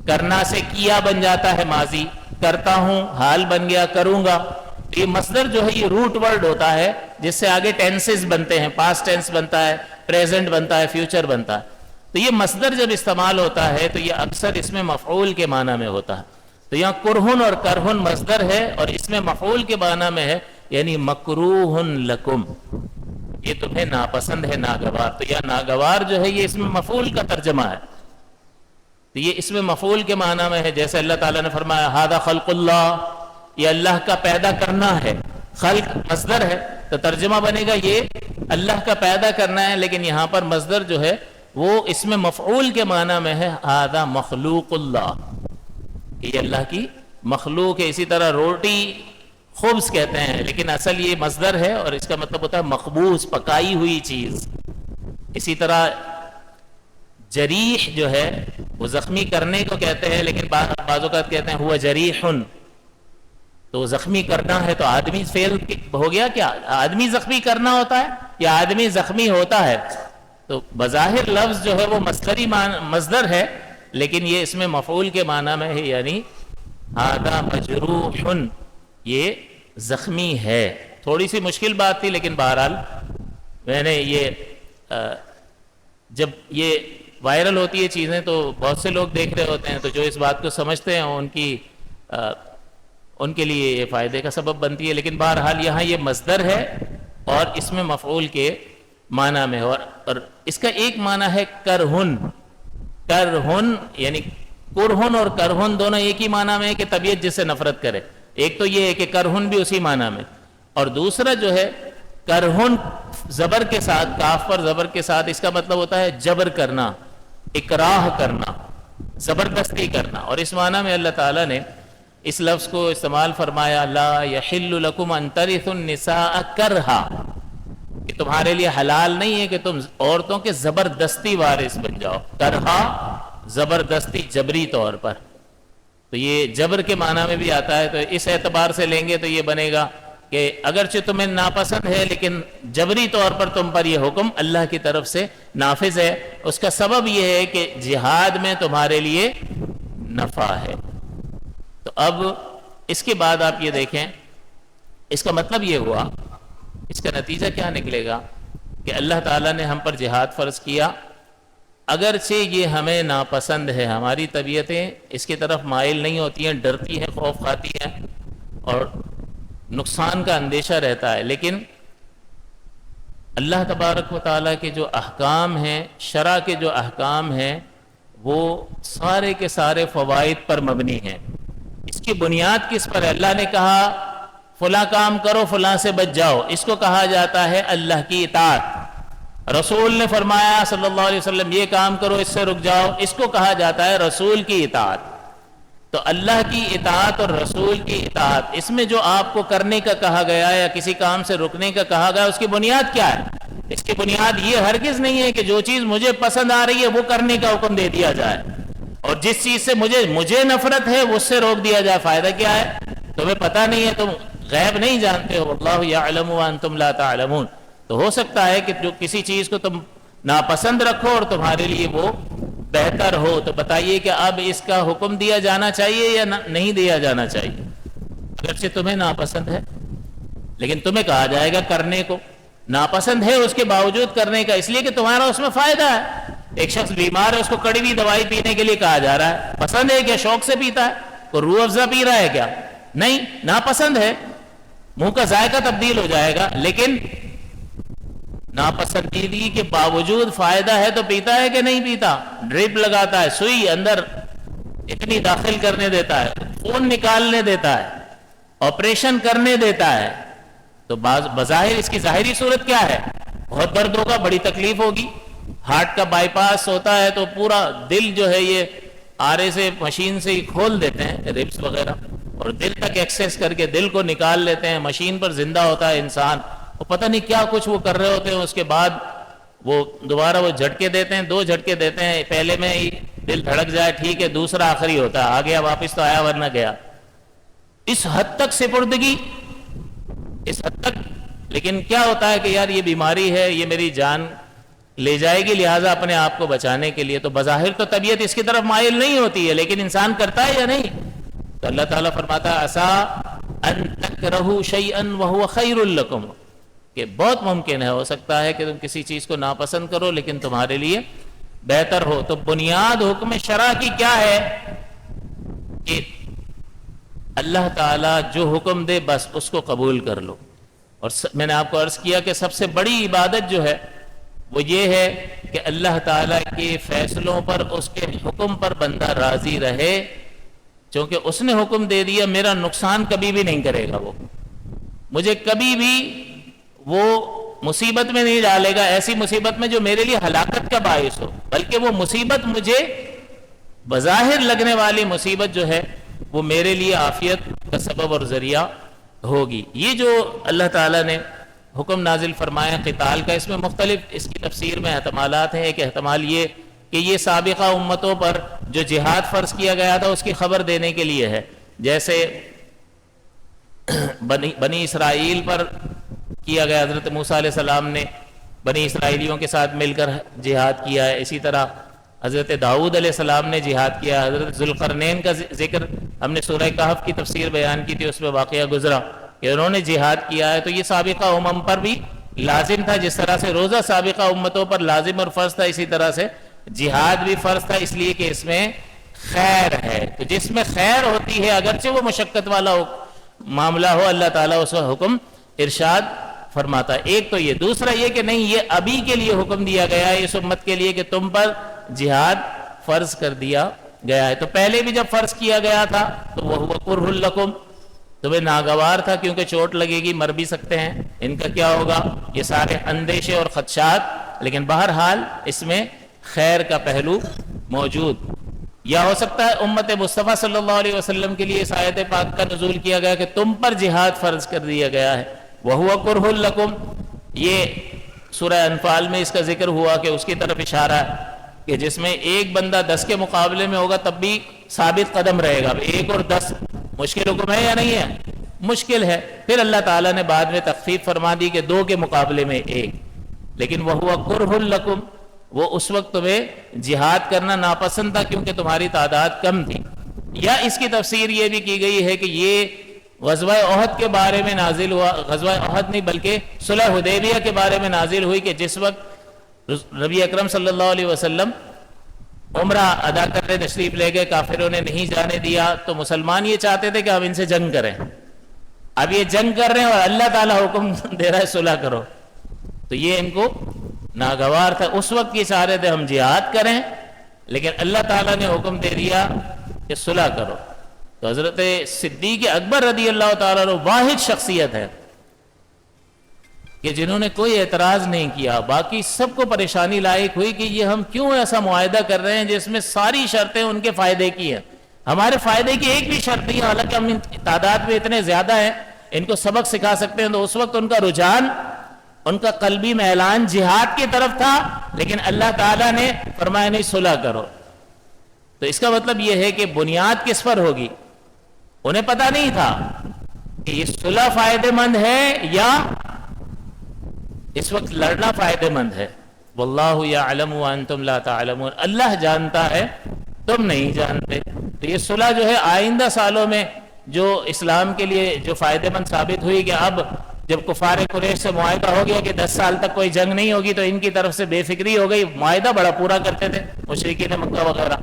کرنا سے کیا بن جاتا ہے ماضی، کرتا ہوں حال بن گیا کروں گا. یہ مصدر جو ہے یہ روٹ ورڈ ہوتا ہے جس سے آگے ٹینسز بنتے ہیں، پاسٹ ٹینس بنتا ہے، پریزنٹ بنتا ہے، فیوچر بنتا ہے. تو یہ مصدر جب استعمال ہوتا ہے تو یہ اکثر اس میں مفعول کے معنی میں ہوتا ہے. تو یہاں کرہن اور کرہن مصدر ہے، اور اس میں مفعول کے معنی میں ہے، یعنی مکروہ لکم، یہ تمہیں ناپسند ہے، ناگوار. تو یہ ناگوار جو ہے یہ اس میں مفعول کا ترجمہ ہے. تو یہ اس میں مفعول کے معنی میں ہے. جیسے اللہ تعالیٰ نے فرمایا ھذا خلق اللہ، یہ اللہ کا پیدا کرنا ہے. خلق مصدر ہے تو ترجمہ بنے گا یہ اللہ کا پیدا کرنا ہے، لیکن یہاں پر مصدر جو ہے وہ اس میں مفعول کے معنی میں ہے. ھذا مخلوق اللہ، یہ اللہ کی مخلوق ہے. اسی طرح روٹی خبز کہتے ہیں، لیکن اصل یہ مصدر ہے اور اس کا مطلب ہوتا ہے مخبوز، پکائی ہوئی چیز. اسی طرح جریح جو ہے وہ زخمی کرنے کو کہتے ہیں، لیکن بعض اوقات کہتے ہیں ہوا جریحن، تو زخمی کرنا ہے. تو آدمی فعل ہو گیا، کیا آدمی زخمی کرنا ہوتا ہے یا آدمی زخمی ہوتا ہے؟ تو بظاہر لفظ جو ہے وہ مصدری مصدر ہے، لیکن یہ اس میں مفعول کے معنی میں ہے، یعنی ھذا مجروح، یہ زخمی ہے. تھوڑی سی مشکل بات تھی، لیکن بہرحال میں نے یہ جب یہ وائرل ہوتی ہے چیزیں تو بہت سے لوگ دیکھ رہے ہوتے ہیں، تو جو اس بات کو سمجھتے ہیں ان کے لیے یہ فائدے کا سبب بنتی ہے. لیکن بہرحال یہاں یہ مصدر ہے اور اس میں مفعول کے معنی میں، اور اس کا ایک معنی ہے کرہن. کرہن یعنی کرہن اور کرہن دونوں ایک ہی معنی میں ہے کہ طبیعت جس سے نفرت کرے. ایک تو یہ ہے کہ کرہن بھی اسی معنی میں، اور دوسرا جو ہے کرہن زبر کے ساتھ، کاف پر زبر کے ساتھ، اس کا مطلب ہوتا ہے جبر کرنا، اکراہ کرنا، زبردستی کرنا. اور اس معنی میں اللہ تعالیٰ نے اس لفظ کو استعمال فرمایا، لا یحل لکم ان ترثوا النساء کرہا، کہ تمہارے لیے حلال نہیں ہے کہ تم عورتوں کے زبردستی وارث بن جاؤ. کرہا زبردستی، جبری طور پر. تو یہ جبر کے معنی میں بھی آتا ہے. تو اس اعتبار سے لیں گے تو یہ بنے گا کہ اگرچہ تمہیں ناپسند ہے لیکن جبری طور پر تم پر یہ حکم اللہ کی طرف سے نافذ ہے. اس کا سبب یہ ہے کہ جہاد میں تمہارے لیے نفع ہے. تو اب اس کے بعد آپ یہ دیکھیں، اس کا مطلب یہ ہوا، اس کا نتیجہ کیا نکلے گا کہ اللہ تعالیٰ نے ہم پر جہاد فرض کیا، اگرچہ یہ ہمیں ناپسند ہے، ہماری طبیعتیں اس کی طرف مائل نہیں ہوتی ہیں، ڈرتی ہیں، خوف کھاتی ہیں اور نقصان کا اندیشہ رہتا ہے، لیکن اللہ تبارک و تعالیٰ کے جو احکام ہیں، شرع کے جو احکام ہیں، وہ سارے کے سارے فوائد پر مبنی ہیں. اس کی بنیاد کس پر ہے؟ اللہ نے کہا فلاں کام کرو، فلاں سے بچ جاؤ، اس کو کہا جاتا ہے اللہ کی اطاعت. رسول نے فرمایا صلی اللہ علیہ وسلم یہ کام کرو، اس سے رک جاؤ، اس کو کہا جاتا ہے رسول کی اطاعت. تو اللہ کی اطاعت اور رسول کی اطاعت، اس میں جو آپ کو کرنے کا کہا گیا یا کسی کام سے رکنے کا کہا گیا، اس کی بنیاد کیا ہے؟ اس کی بنیاد یہ ہرگز نہیں ہے کہ جو چیز مجھے پسند آ رہی ہے وہ کرنے کا حکم دے دیا جائے، اور جس چیز سے مجھے نفرت ہے اس سے روک دیا جائے. فائدہ کیا ہے؟ تمہیں پتہ نہیں ہے، تم غیب نہیں جانتے ہو. واللہ یعلم وانتم لا تعلمون. تو ہو سکتا ہے کہ جو کسی چیز کو تم ناپسند رکھو اور تمہارے لیے وہ بہتر ہو. تو بتائیے کہ اب اس کا حکم دیا جانا چاہیے یا نہیں دیا جانا چاہیے؟ اگرچہ تمہیں ناپسند ہے لیکن تمہیں کہا جائے گا کرنے کو. ناپسند ہے اس کے باوجود کرنے کا، اس لیے کہ تمہارا اس میں فائدہ ہے. ایک شخص بیمار ہے، اس کو کڑی ہوئی دوائی پینے کے لیے کہا جا رہا ہے، پسند ہے کیا؟ شوق سے پیتا ہے. کوئی روح افزا پی رہا ہے کیا؟ نہیں، ناپسند ہے، منہ کا ذائقہ تبدیل ہو جائے گا، لیکن ناپسندیدگی کے باوجود فائدہ ہے تو پیتا ہے کہ نہیں پیتا؟ ڈرپ لگاتا ہے، سوئی اندر اتنی داخل کرنے دیتا ہے، خون نکالنے دیتا ہے، آپریشن کرنے دیتا ہے. تو بظاہر اس کی ظاہری صورت کیا ہے؟ بہت درد ہوگا، بڑی تکلیف ہوگی. ہارٹ کا بائی پاس ہوتا ہے تو پورا دل جو ہے یہ آرے سے مشین سے ہی کھول دیتے ہیں، ربس وغیرہ، اور دل تک ایکسیس کر کے دل کو نکال لیتے ہیں. مشین پر زندہ ہوتا ہے انسان، وہ پتہ نہیں کیا کچھ وہ کر رہے ہوتے ہیں. اس کے بعد وہ دوبارہ وہ جھٹکے دیتے ہیں، 2 جھٹکے دیتے ہیں، پہلے میں ہی دل دھڑک جائے ٹھیک ہے، دوسرا آخری ہوتا ہے، آ گیا واپس تو آیا ورنہ گیا. اس حد تک سپردگی، اس حد تک. لیکن کیا ہوتا ہے کہ یار یہ بیماری ہے، یہ میری جان لے جائے گی، لہٰذا اپنے آپ کو بچانے کے لیے تو بظاہر تو طبیعت اس کی طرف مائل نہیں ہوتی ہے، لیکن انسان کرتا ہے یا نہیں؟ تو اللہ تعالیٰ فرماتا ہے عسیٰ ان تکرہوا شیئا وہو خیر لکم، کہ بہت ممکن ہے، ہو سکتا ہے کہ تم کسی چیز کو ناپسند کرو لیکن تمہارے لیے بہتر ہو. تو بنیاد حکم شرع کی کیا ہے کہ اللہ تعالیٰ جو حکم دے بس اس کو قبول کر لو. اور میں نے آپ کو عرض کیا کہ سب سے بڑی عبادت جو ہے وہ یہ ہے کہ اللہ تعالیٰ کے فیصلوں پر، اس کے حکم پر بندہ راضی رہے، چونکہ اس نے حکم دے دیا، میرا نقصان کبھی بھی نہیں کرے گا، وہ مجھے کبھی بھی وہ مصیبت میں نہیں ڈالے گا، ایسی مصیبت میں جو میرے لیے ہلاکت کا باعث ہو، بلکہ وہ مصیبت مجھے بظاہر لگنے والی مصیبت جو ہے وہ میرے لیے عافیت کا سبب اور ذریعہ ہوگی. یہ جو اللہ تعالیٰ نے حکم نازل فرمایا قتال کا، اس میں مختلف اس کی تفسیر میں احتمالات ہیں. ایک احتمال یہ کہ یہ سابقہ امتوں پر جو جہاد فرض کیا گیا تھا اس کی خبر دینے کے لیے ہے، جیسے بنی اسرائیل پر کیا گیا، حضرت موسیٰ علیہ السلام نے بنی اسرائیلیوں کے ساتھ مل کر جہاد کیا ہے. اسی طرح حضرت داؤد علیہ السلام نے جہاد کیا. حضرت ذوالقرنین کا ذکر ہم نے سورہ کہف کی تفسیر بیان کی تھی، اس میں واقعہ گزرا کہ انہوں نے جہاد کیا ہے. تو یہ سابقہ امم پر بھی لازم تھا، جس طرح سے روزہ سابقہ امتوں پر لازم اور فرض تھا، اسی طرح سے جہاد بھی فرض تھا اس لیے کہ اس میں خیر ہے. تو جس میں خیر ہوتی ہے اگرچہ وہ مشقت والا معاملہ ہو, اللہ تعالیٰ اس کا حکم ارشاد فرماتا ہے. ایک تو یہ. دوسرا یہ کہ نہیں, یہ ابھی کے لیے حکم دیا گیا ہے اس امت کے لیے کہ تم پر جہاد فرض کر دیا گیا ہے. تو پہلے بھی جب فرض کیا گیا تھا تو وہ کرہ لکم, تمہیں ناگوار تھا کیونکہ چوٹ لگے گی, مر بھی سکتے ہیں, ان کا کیا ہوگا, یہ سارے اندیشے اور خدشات. لیکن بہرحال اس میں خیر کا پہلو موجود. یا ہو سکتا ہے امت مصطفیٰ صلی اللہ علیہ وسلم کے لیے اس آیت پاک کا نزول کیا گیا کہ تم پر جہاد فرض کر دیا گیا ہے. وَهُوَ كُرْهٌ لَكُمْ, یہ سورہ انفال میں اس کا ذکر ہوا کہ اس کی طرف اشارہ ہے کہ جس میں ایک بندہ 10 کے مقابلے میں ہوگا تب بھی ثابت قدم رہے گا. 1 اور 10 مشکل حکم ہے یا نہیں ہے؟ مشکل ہے. پھر اللہ تعالیٰ نے بعد میں تخفیف فرما دی کہ 2 کے مقابلے میں 1. لیکن وَهُوَ كُرْهٌ لَكُمْ, وہ اس وقت تمہیں جہاد کرنا ناپسند تھا کیونکہ تمہاری تعداد کم تھی. یا اس کی تفسیر یہ بھی کی گئی ہے کہ یہ غزوہ احد کے بارے میں نازل ہوا, غزوہ احد نہیں بلکہ صلح حدیبیہ کے بارے میں نازل ہوئی کہ جس وقت نبی اکرم صلی اللہ علیہ وسلم عمرہ ادا کرنے تشریف لے گئے, کافروں نے نہیں جانے دیا, تو مسلمان یہ چاہتے تھے کہ اب ان سے جنگ کریں. اب یہ جنگ کر رہے ہیں اور اللہ تعالیٰ حکم دے رہا ہے صلح کرو, تو یہ ان کو ناگوار تھا. اس وقت یہ چاہ رہے تھے ہم جہاد کریں, لیکن اللہ تعالیٰ نے حکم دے دیا کہ صلح کرو. تو حضرت صدیق اکبر رضی اللہ تعالیٰ عنہ واحد شخصیت ہے کہ جنہوں نے کوئی اعتراض نہیں کیا. باقی سب کو پریشانی لاحق ہوئی کہ یہ ہم کیوں ایسا معاہدہ کر رہے ہیں جس میں ساری شرطیں ان کے فائدے کی ہیں, ہمارے فائدے کی ایک بھی شرط نہیں ہے, حالانکہ ہم تعداد میں اتنے زیادہ ہیں, ان کو سبق سکھا سکتے ہیں. تو اس وقت ان کا رجحان, ان کا قلبی میلان جہاد کی طرف تھا, لیکن اللہ تعالیٰ نے فرمایا نہیں صلح کرو. تو اس کا مطلب یہ ہے کہ بنیاد کس پر ہوگی؟ انہیں پتہ نہیں تھا کہ یہ صلح فائدہ مند ہے یا اس وقت لڑنا فائدہ مند ہے. واللہ یعلم وانتم لا تعلمون, اللہ جانتا ہے تم نہیں جانتے. تو یہ صلح جو ہے آئندہ سالوں میں جو اسلام کے لیے جو فائدہ مند ثابت ہوئی کہ اب جب کفار قریش سے معاہدہ ہو گیا کہ 10 سال تک کوئی جنگ نہیں ہوگی, تو ان کی طرف سے بے فکری ہو گئی. معاہدہ بڑا پورا کرتے تھے مشرکین مکہ وغیرہ,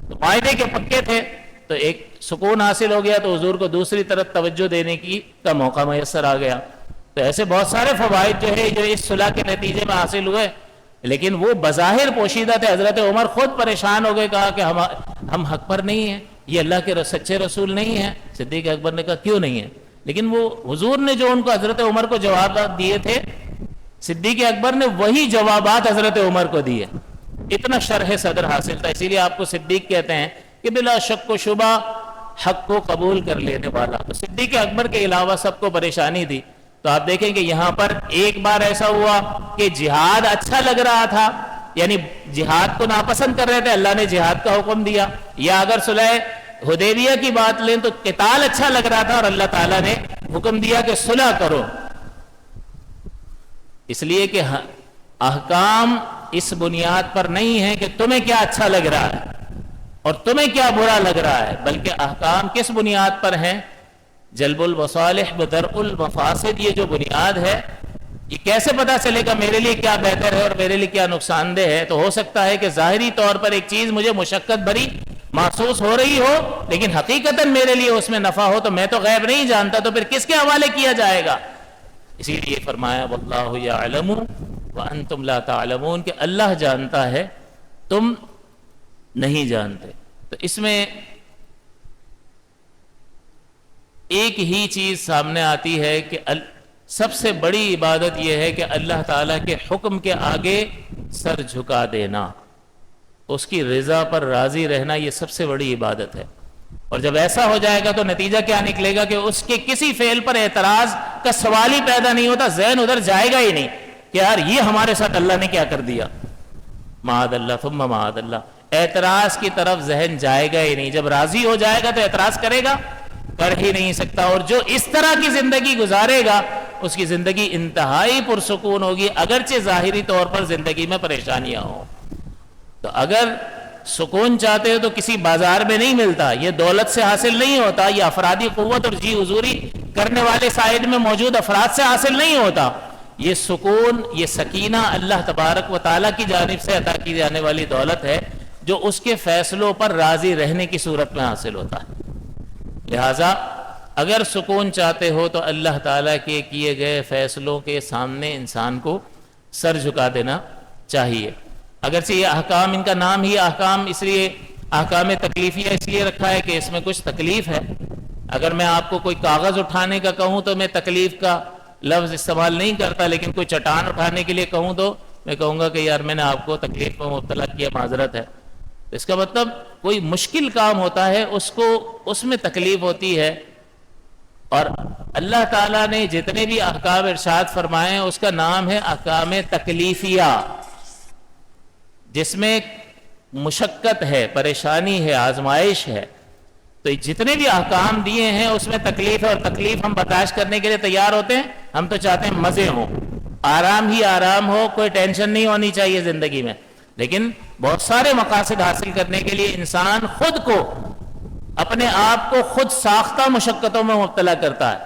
تو معاہدے کے پکے تھے, تو ایک سکون حاصل ہو گیا, تو حضور کو دوسری طرف توجہ دینے کا موقع میسر آ گیا. تو ایسے بہت سارے فوائد جو ہے جو اس صلح کے نتیجے میں حاصل ہوئے, لیکن وہ بظاہر پوشیدہ تھے. حضرت عمر خود پریشان ہو گئے, کہا کہ ہم حق پر نہیں ہیں, یہ اللہ کے سچے رسول نہیں ہیں. صدیق اکبر نے کہا کیوں نہیں ہے؟ لیکن وہ حضور نے جو ان کو حضرت عمر کو جوابات دیے تھے, صدیق اکبر نے وہی جوابات حضرت عمر کو دیے. اتنا شرح صدر حاصل تھا. اسی لیے آپ کو صدیق کہتے ہیں کہ بلا شک و شبہ حق کو قبول کر لینے والا. تو صدیق اکبر کے علاوہ سب کو پریشانی تھی. تو آپ دیکھیں کہ یہاں پر ایک بار ایسا ہوا کہ جہاد اچھا لگ رہا تھا, یعنی جہاد کو ناپسند کر رہے تھے, اللہ نے جہاد کا حکم دیا. یا اگر صلح حدیبیہ کی بات لیں تو قتال اچھا لگ رہا تھا اور اللہ تعالیٰ نے حکم دیا کہ صلح کرو. اس لیے کہ احکام اس بنیاد پر نہیں ہے کہ تمہیں کیا اچھا لگ رہا ہے اور تمہیں کیا برا لگ رہا ہے, بلکہ احکام کس بنیاد پر ہیں؟ جلب المصالح بدرء المفاسد. یہ جو بنیاد ہے, یہ کیسے پتا چلے گا میرے لیے کیا بہتر ہے اور میرے لیے کیا نقصان دہ ہے؟ تو ہو سکتا ہے کہ ظاہری طور پر ایک چیز مجھے مشقت بھری محسوس ہو رہی ہو, لیکن حقیقتاً میرے لیے اس میں نفع ہو. تو میں تو غیب نہیں جانتا, تو پھر کس کے حوالے کیا جائے گا؟ اسی لیے فرمایا واللہ یعلم وانتم لا تعلمون, کہ اللہ جانتا ہے تم نہیں جانتے. تو اس میں ایک ہی چیز سامنے آتی ہے کہ سب سے بڑی عبادت یہ ہے کہ اللہ تعالیٰ کے حکم کے آگے سر جھکا دینا, اس کی رضا پر راضی رہنا, یہ سب سے بڑی عبادت ہے. اور جب ایسا ہو جائے گا تو نتیجہ کیا نکلے گا کہ اس کے کسی فعل پر اعتراض کا سوال ہی پیدا نہیں ہوتا, ذہن ادھر جائے گا ہی نہیں کہ یار یہ ہمارے ساتھ اللہ نے کیا کر دیا. معاذ اللہ ثم معاذ اللہ, اعتراض کی طرف ذہن جائے گا ہی نہیں. جب راضی ہو جائے گا تو اعتراض کرے گا؟ کر ہی نہیں سکتا. اور جو اس طرح کی زندگی گزارے گا اس کی زندگی انتہائی پرسکون ہوگی, اگرچہ ظاہری طور پر زندگی میں پریشانیاں ہوں. تو اگر سکون چاہتے ہو تو کسی بازار میں نہیں ملتا, یہ دولت سے حاصل نہیں ہوتا, یہ افرادی قوت اور جی حضوری کرنے والے سائڈ میں موجود افراد سے حاصل نہیں ہوتا, یہ سکون، یہ سکینہ اللہ تبارک و تعالیٰ کی جانب سے عطا کی جانے والی دولت ہے جو اس کے فیصلوں پر راضی رہنے کی صورت میں حاصل ہوتا ہے۔ لہٰذا اگر سکون چاہتے ہو تو اللہ تعالیٰ کے کیے گئے فیصلوں کے سامنے انسان کو سر جھکا دینا چاہیے۔ اگرچہ یہ احکام، ان کا نام ہی احکام اس لیے احکام تکلیفیہ اس لیے رکھا ہے کہ اس میں کچھ تکلیف ہے۔ اگر میں آپ کو کوئی کاغذ اٹھانے کا کہوں تو میں تکلیف کا لفظ استعمال نہیں کرتا، لیکن کوئی چٹان اٹھانے کے لیے کہوں تو میں کہوں گا کہ یار میں نے آپ کو تکلیف میں مبتلا کیا، معذرت ہے۔ اس کا مطلب کوئی مشکل کام ہوتا ہے اس میں تکلیف ہوتی ہے، اور اللہ تعالیٰ نے جتنے بھی احکام ارشاد فرمائے ہیں اس کا نام ہے احکام تکلیفیہ، جس میں مشقت ہے، پریشانی ہے، آزمائش ہے۔ تو جتنے بھی احکام دیے ہیں اس میں تکلیف ہے، اور تکلیف ہم برداشت کرنے کے لیے تیار ہوتے ہیں۔ ہم تو چاہتے ہیں مزے ہوں، آرام ہی آرام ہو، کوئی ٹینشن نہیں ہونی چاہیے زندگی میں، لیکن بہت سارے مقاصد حاصل کرنے کے لیے انسان خود کو، اپنے آپ کو خود ساختہ مشقتوں میں مبتلا کرتا ہے۔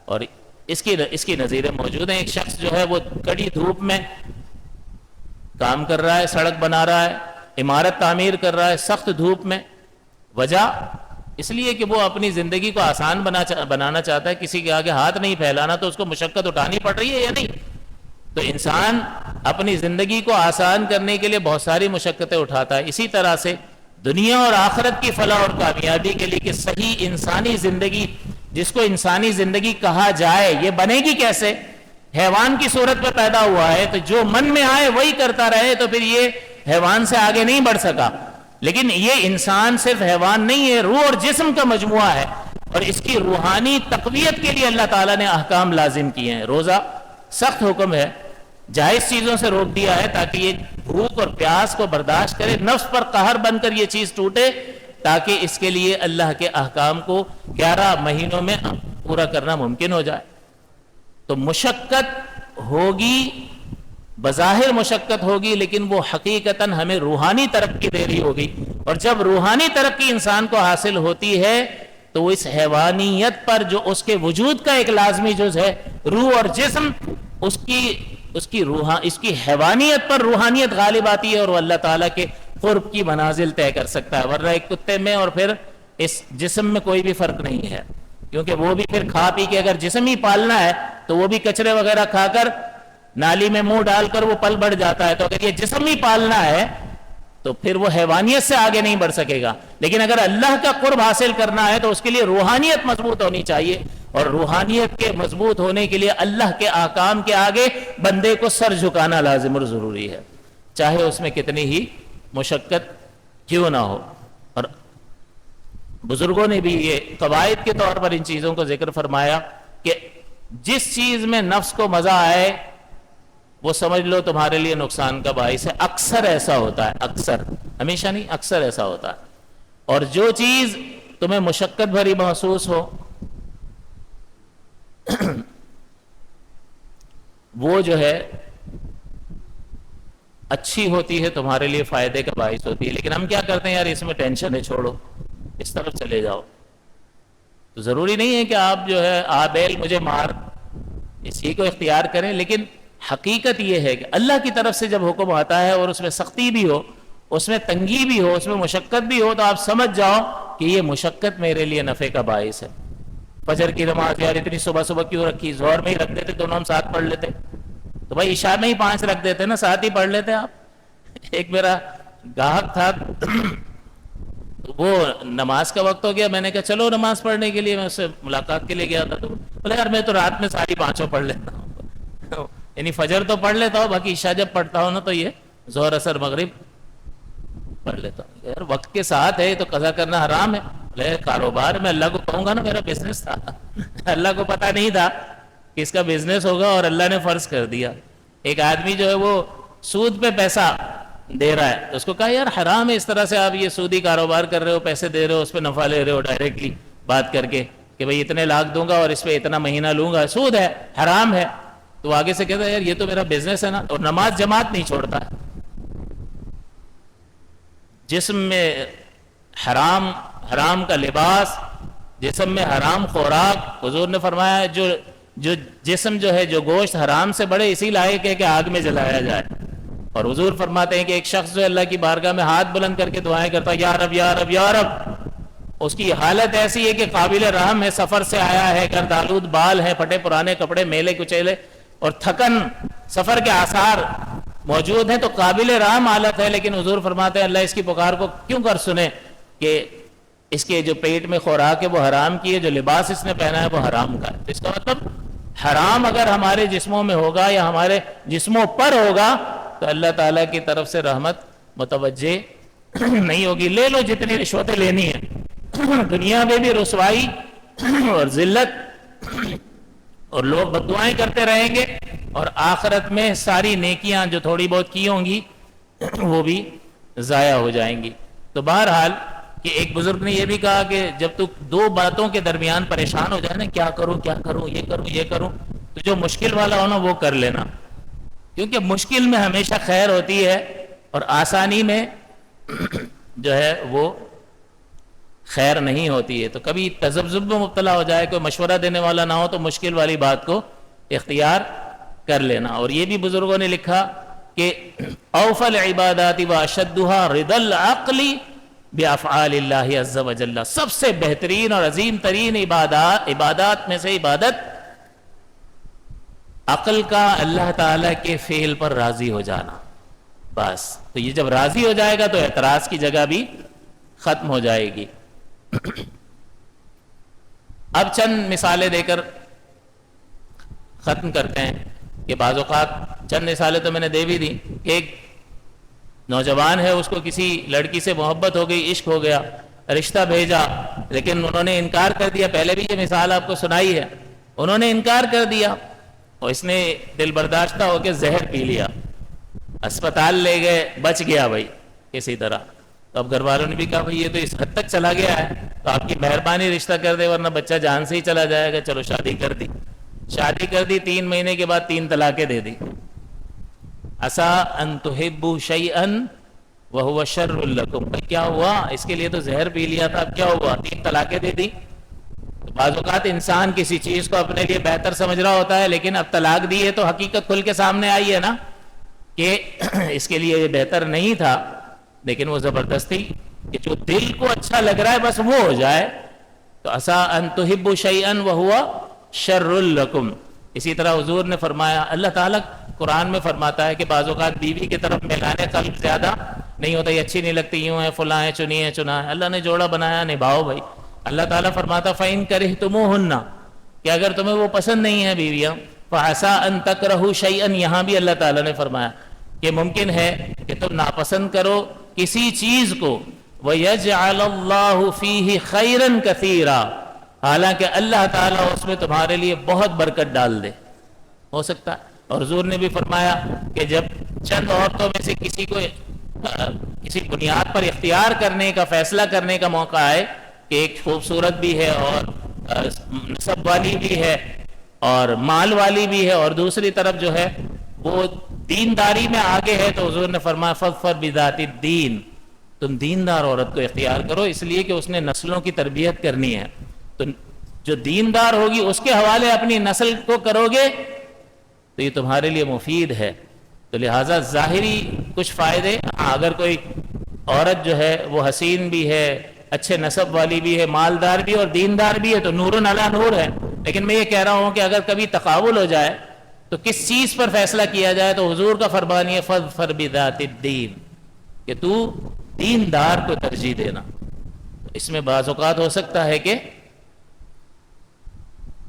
اور اس کی نظیریں موجود ہیں۔ ایک شخص جو ہے وہ کڑی دھوپ میں کام کر رہا ہے، سڑک بنا رہا ہے، عمارت تعمیر کر رہا ہے سخت دھوپ میں۔ وجہ اس لیے کہ وہ اپنی زندگی کو آسان بنانا چاہتا ہے، کسی کے آگے ہاتھ نہیں پھیلانا، تو اس کو مشقت اٹھانی پڑ رہی ہے یا نہیں؟ تو انسان اپنی زندگی کو آسان کرنے کے لیے بہت ساری مشقتیں اٹھاتا ہے۔ اسی طرح سے دنیا اور آخرت کی فلاح اور کامیابی کے لیے کہ صحیح انسانی زندگی، جس کو انسانی زندگی کہا جائے، یہ بنے گی کیسے؟ حیوان کی صورت میں پیدا ہوا ہے، تو جو من میں آئے وہی کرتا رہے تو پھر یہ حیوان سے آگے نہیں بڑھ سکا۔ لیکن یہ انسان صرف حیوان نہیں ہے، روح اور جسم کا مجموعہ ہے، اور اس کی روحانی تقویت کے لیے اللہ تعالیٰ نے احکام لازم کیے ہیں۔ روزہ سخت حکم ہے، جائز چیزوں سے روک دیا ہے تاکہ یہ بھوک اور پیاس کو برداشت کرے، نفس پر قہر بن کر یہ چیز ٹوٹے، تاکہ اس کے لیے اللہ کے احکام کو 11 مہینوں میں پورا کرنا ممکن ہو جائے۔ تو مشقت ہوگی، بظاہر مشقت ہوگی، لیکن وہ حقیقتاً ہمیں روحانی ترقی دے رہی ہوگی، اور جب روحانی ترقی انسان کو حاصل ہوتی ہے تو وہ اس حیوانیت پر جو اس کے وجود کا ایک لازمی جز ہے، روح اور جسم، اس کی حیوانیت پر روحانیت غالب آتی ہے، اور وہ اللہ تعالیٰ کے قرب کی منازل طے کر سکتا ہے۔ ورنہ ایک کتے میں اور پھر اس جسم میں کوئی بھی فرق نہیں ہے، کیونکہ وہ بھی پھر کھا پی کے اگر جسم ہی پالنا ہے تو وہ بھی کچرے وغیرہ کھا کر نالی میں منہ ڈال کر وہ پل بڑھ جاتا ہے۔ تو اگر یہ جسم ہی پالنا ہے تو پھر وہ حیوانیت سے آگے نہیں بڑھ سکے گا۔ لیکن اگر اللہ کا قرب حاصل کرنا ہے تو اس کے لیے روحانیت مضبوط ہونی چاہیے، اور روحانیت کے مضبوط ہونے کے لیے اللہ کے احکام کے آگے بندے کو سر جھکانا لازم اور ضروری ہے، چاہے اس میں کتنی ہی مشقت کیوں نہ ہو۔ اور بزرگوں نے بھی یہ قواعد کے طور پر ان چیزوں کو ذکر فرمایا کہ جس چیز میں نفس کو مزہ آئے وہ سمجھ لو تمہارے لیے نقصان کا باعث ہے۔ اکثر ایسا ہوتا ہے، اکثر، ہمیشہ نہیں، اکثر ایسا ہوتا ہے۔ اور جو چیز تمہیں مشقت بھری محسوس ہو وہ جو ہے اچھی ہوتی ہے، تمہارے لیے فائدے کا باعث ہوتی ہے۔ لیکن ہم کیا کرتے ہیں، یار اس میں ٹینشن ہے، چھوڑو، اس طرف چلے جاؤ۔ تو ضروری نہیں ہے کہ آپ جو ہے بیل مجھے مار، اسی کو اختیار کریں، لیکن حقیقت یہ ہے کہ اللہ کی طرف سے جب حکم آتا ہے اور اس میں سختی بھی ہو، اس میں تنگی بھی ہو، اس میں مشقت بھی ہو، تو آپ سمجھ جاؤ کہ یہ مشقت میرے لیے نفع کا باعث ہے۔ فجر کی نماز یار اتنی صبح صبح کیوں رکھی؟ ظہر میں ہی رکھ دیتے، دونوں ہم ساتھ پڑھ لیتے، تو بھائی عشاء میں ہی 5 رکھ دیتے نا، ساتھ ہی پڑھ لیتے آپ۔ ایک میرا گاہک تھا، وہ نماز کا وقت ہو گیا، میں نے کہا چلو نماز پڑھنے کے لیے، میں اس سے ملاقات کے لیے گیا تھا، تو بولے یار میں تو رات میں ساری 5 پڑھ لیتا ہوں، یعنی فجر تو پڑھ لیتا ہوں، باقی عشاء جب پڑھتا ہوں نا تو یہ ظہر اثر مغرب پڑھ لیتا ہوں۔ یار وقت کے ساتھ ہے تو قضا کرنا حرام ہے۔ بولے کاروبار میں اللہ کو کہوں گا نا، میرا بزنس تھا، اللہ کو پتا نہیں تھا کہ اس کا بزنس ہوگا اور اللہ نے فرض کر دیا۔ ایک آدمی جو ہے وہ سود پہ پیسہ دے رہا ہے، تو اس کو کہا یار حرام ہے اس طرح سے آپ یہ سودی کاروبار کر رہے ہو، پیسے دے رہے ہو، اس پہ نفع لے رہے ہو ڈائریکٹلی بات کر کے کہ بھئی اتنے لاکھ دوں گا اور اس پہ اتنا مہینہ لوں گا، سود ہے، حرام ہے۔ تو آگے سے کہتا ہے یار یہ تو میرا بزنس ہے نا، اور نماز جماعت نہیں چھوڑتا۔ جسم میں حرام کا لباس، جسم میں حرام خوراک، حضور نے فرمایا جو جو جسم جو ہے جو گوشت حرام سے بڑھے اسی لائق ہے کہ آگ میں جلایا جائے. اور حضور فرماتے ہیں کہ ایک شخص جو اللہ کی بارگاہ میں ہاتھ بلند کر کے دعائیں کرتا ہے یا رب یا رب یا رب، اس کی حالت ایسی ہے کہ قابل رحم ہے، سفر سے آیا ہے، گرد آلود بال ہے، پھٹے پرانے کپڑے، میلے کچیلے اور تھکن، سفر کے آثار موجود ہیں، تو قابل رحم حالت ہے، لیکن حضور فرماتے ہیں اللہ اس کی پکار کو کیوں کر سنے کہ اس کے جو پیٹ میں خوراک ہے وہ حرام کی ہے، جو لباس اس نے پہنا ہے وہ حرام کا ہے. تو اس کا مطلب حرام اگر ہمارے جسموں میں ہوگا یا ہمارے جسموں پر ہوگا تو اللہ تعالیٰ کی طرف سے رحمت متوجہ نہیں ہوگی. لے لو جتنی رشوتیں لینی ہیں، دنیا میں بھی رسوائی اور ذلت اور لوگ بددعائیں کرتے رہیں گے، اور آخرت میں ساری نیکیاں جو تھوڑی بہت کی ہوں گی وہ بھی ضائع ہو جائیں گی. تو بہرحال کہ ایک بزرگ نے یہ بھی کہا کہ جب تو دو باتوں کے درمیان پریشان ہو جائے نا، کیا کروں کیا کروں، یہ کروں یہ کروں، تو جو مشکل والا ہو نا وہ کر لینا، کیونکہ مشکل میں ہمیشہ خیر ہوتی ہے اور آسانی میں جو ہے وہ خیر نہیں ہوتی ہے. تو کبھی تذبذب میں مبتلا ہو جائے، کوئی مشورہ دینے والا نہ ہو تو مشکل والی بات کو اختیار کر لینا. اور یہ بھی بزرگوں نے لکھا کہ اوفل عبادات و اشدھا رضا العقل بافعال اللہ عز وجل، سب سے بہترین اور عظیم ترین عبادات میں سے عبادت عقل کا اللہ تعالیٰ کے فعل پر راضی ہو جانا. بس تو یہ جب راضی ہو جائے گا تو اعتراض کی جگہ بھی ختم ہو جائے گی. اب چند مثالیں دے کر ختم کرتے ہیں کہ بعض اوقات چند مثالیں تو میں نے دے بھی دی. ایک نوجوان ہے، اس کو کسی لڑکی سے محبت ہو گئی، عشق ہو گیا، رشتہ بھیجا، لیکن انہوں نے انکار کر دیا. پہلے بھی یہ مثال آپ کو سنائی ہے، انہوں نے انکار کر دیا اور اس نے دل برداشتہ ہو کے زہر پی لیا، اسپتال لے گئے، بچ گیا بھائی کسی طرح. تو اب گھر والوں نے بھی کہا بھائی یہ تو اس حد تک چلا گیا ہے تو آپ کی مہربانی رشتہ کر دے ورنہ بچہ جان سے ہی چلا جائے گا. چلو شادی کر دی. شادی کر دی، 3 مہینے کے بعد 3 طلاقیں دے دی. عسیٰ ان تحبوا شیئا وہو شر لکم. کیا ہوا؟ اس کے لیے تو زہر پی لیا تھا، اب کیا ہوا؟ 3 طلاقیں دے دی. تو بعض اوقات انسان کسی چیز کو اپنے لیے بہتر سمجھ رہا ہوتا ہے، لیکن اب طلاق دی ہے تو حقیقت کھل کے سامنے آئی ہے نا کہ اس کے لیے یہ بہتر نہیں تھا، لیکن وہ زبردستی کہ جو دل کو اچھا لگ رہا ہے بس وہ ہو جائے. تو عسیٰ ان تحبوا شیئا وہو شر لکم. اسی طرح حضور نے فرمایا، اللہ تعالیٰ قرآن میں فرماتا ہے کہ بعض اوقات بیوی کی طرف میلان قلب زیادہ نہیں ہوتا، یہ اچھی نہیں لگتی، یوں ہے فلاں ہے، چنی ہے چنا ہے. اللہ نے جوڑا بنایا، نبھاؤ بھائی. اللہ تعالیٰ فرماتا فَإِن كَرِهْتُمُوهُنَّ، کہ اگر تمہیں وہ پسند نہیں ہے بیویاں، فَعَسَىٰ أَن تَكْرَهُوا شَيْئًا، یہاں بھی اللہ تعالیٰ نے فرمایا کہ ممکن ہے کہ تم ناپسند کرو کسی چیز کو، وَيَجْعَلَ اللَّهُ فِيهِ خَيْرًا كَثِيرًا، حالانکہ اللہ تعالیٰ اس میں تمہارے لیے بہت برکت ڈال دے. ہو سکتا ہے. اور حضور نے بھی فرمایا کہ جب چند عورتوں میں سے کسی کو کسی بنیاد پر اختیار کرنے کا، فیصلہ کرنے کا موقع آئے کہ ایک خوبصورت بھی ہے اور نسب والی بھی ہے اور مال والی بھی ہے اور دوسری طرف جو ہے وہ دینداری میں آگے ہے، تو حضور نے فرمایا فَاظْفَرْ بِذَاتِ الدِّينِ، تم دیندار عورت کو اختیار کرو، اس لیے کہ اس نے نسلوں کی تربیت کرنی ہے. تو جو دیندار ہوگی اس کے حوالے اپنی نسل کو کرو گے تو یہ تمہارے لیے مفید ہے. تو لہٰذا ظاہری کچھ فائدے، اگر کوئی عورت جو ہے وہ حسین بھی ہے، اچھے نسب والی بھی ہے، مالدار بھی اور دیندار بھی ہے، تو نور علی نور ہے. لیکن میں یہ کہہ رہا ہوں کہ اگر کبھی تقابل ہو جائے تو کس چیز پر فیصلہ کیا جائے، تو حضور کا فرمان یہ فَاظْفَرْ بِذَاتِ الدِّينِ، کہ تو دیندار کو ترجیح دینا. اس میں بعض اوقات ہو سکتا ہے کہ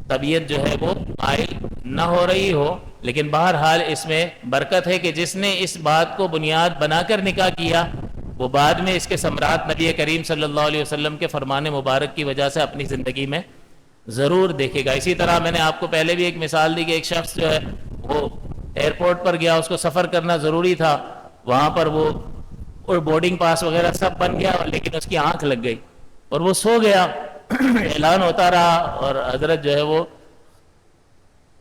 طبیعت جو ہے وہ مائل نہ ہو رہی ہو، لیکن بہرحال اس میں برکت ہے کہ جس نے اس بات کو بنیاد بنا کر نکاح کیا وہ بعد میں اس کے ثمرات نبی کریم صلی اللہ علیہ وسلم کے فرمان مبارک کی وجہ سے اپنی زندگی میں ضرور دیکھے گا. اسی طرح میں نے آپ کو پہلے بھی ایک مثال دی کہ ایک شخص جو ہے وہ ایئرپورٹ پر گیا، اس کو سفر کرنا ضروری تھا، وہاں پر وہ بورڈنگ پاس وغیرہ سب بن گیا، لیکن اس کی آنکھ لگ گئی اور وہ سو گیا. اعلان ہوتا رہا اور حضرت جو ہے وہ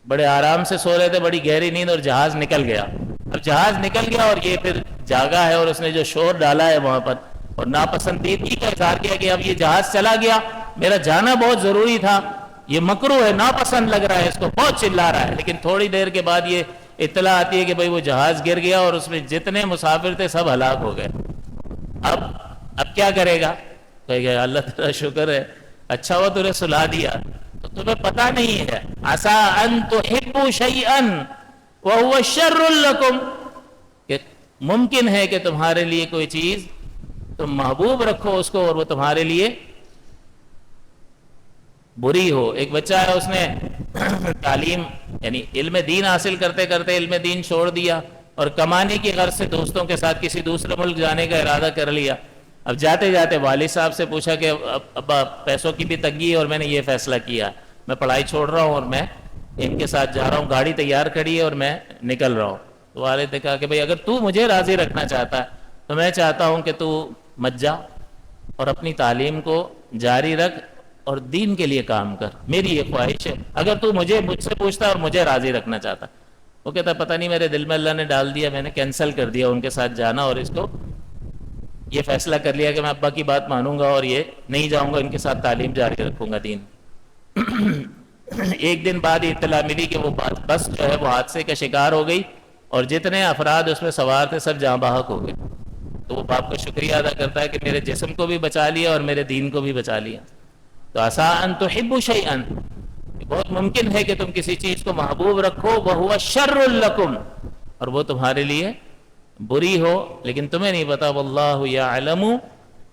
بڑے آرام سے سو رہے تھے، بڑی گہری نیند، اور جہاز نکل گیا. اب جہاز نکل گیا اور یہ پھر جاگا ہے اور اس نے جو شور ڈالا ہے وہاں پر اور ناپسندیدگی کا اظہار کیا کہ اب یہ جہاز چلا گیا، میرا جانا بہت ضروری تھا، یہ مکروہ ہے، ناپسند لگ رہا ہے اس کو، بہت چلا رہا ہے، لیکن تھوڑی دیر کے بعد یہ اطلاع آتی ہے کہ بھئی وہ جہاز گر گیا اور اس میں جتنے مسافر تھے سب ہلاک ہو گئے، اب کیا کرے گا؟ کہے گا اللہ تعالیٰ شکر ہے، اچھا ہوا تو نے سلا دیا، تو تمہیں پتہ نہیں ہے عسیٰ ان تحبوا شیئا وہو شر لکم، کہ ممکن ہے کہ تمہارے لیے کوئی چیز تم محبوب رکھو اس کو اور وہ تمہارے لیے بری ہو۔ ایک بچہ ہے، اس نے تعلیم یعنی علم دین حاصل کرتے کرتے علم دین چھوڑ دیا اور کمانے کی غرض سے دوستوں کے ساتھ کسی دوسرے ملک جانے کا ارادہ کر لیا۔ اب جاتے جاتے والد صاحب سے پوچھا کہ ابا پیسوں کی بھی تنگی ہے اور میں نے یہ فیصلہ کیا، میں پڑھائی چھوڑ رہا ہوں اور میں ان کے ساتھ جا رہا ہوں، گاڑی تیار کھڑی ہے اور میں نکل رہا ہوں۔ تو والد نے کہا کہ بھئی اگر تو مجھے راضی رکھنا چاہتا ہے تو میں چاہتا ہوں کہ تو مت جا اور اپنی تعلیم کو جاری رکھ اور دین کے لیے کام کر، میری یہ خواہش ہے، اگر تو مجھ سے پوچھتا اور مجھے راضی رکھنا چاہتا۔ وہ کہتا پتہ نہیں میرے دل میں اللہ نے ڈال دیا، میں نے کینسل کر دیا ان کے ساتھ جانا اور اس کو یہ فیصلہ کر لیا کہ میں ابا کی بات مانوں گا اور یہ نہیں جاؤں گا، ان کے ساتھ تعلیم جاری رکھوں گا دین۔ ایک دن بعد اطلاع ملی کہ وہ بس جو ہے وہ حادثے کا شکار ہو گئی اور جتنے افراد اس میں سوار تھے سب جاں بحق ہو گئے۔ تو وہ باپ کا شکریہ ادا کرتا ہے کہ میرے جسم کو بھی بچا لیا اور میرے دین کو بھی بچا لیا۔ تو عسیٰ ان تحبوا شیئا، بہت ممکن ہے کہ تم کسی چیز کو محبوب رکھو وہو شر لکم، اور وہ تمہارے لیے بری ہو لیکن تمہیں نہیں پتا، واللہ یعلم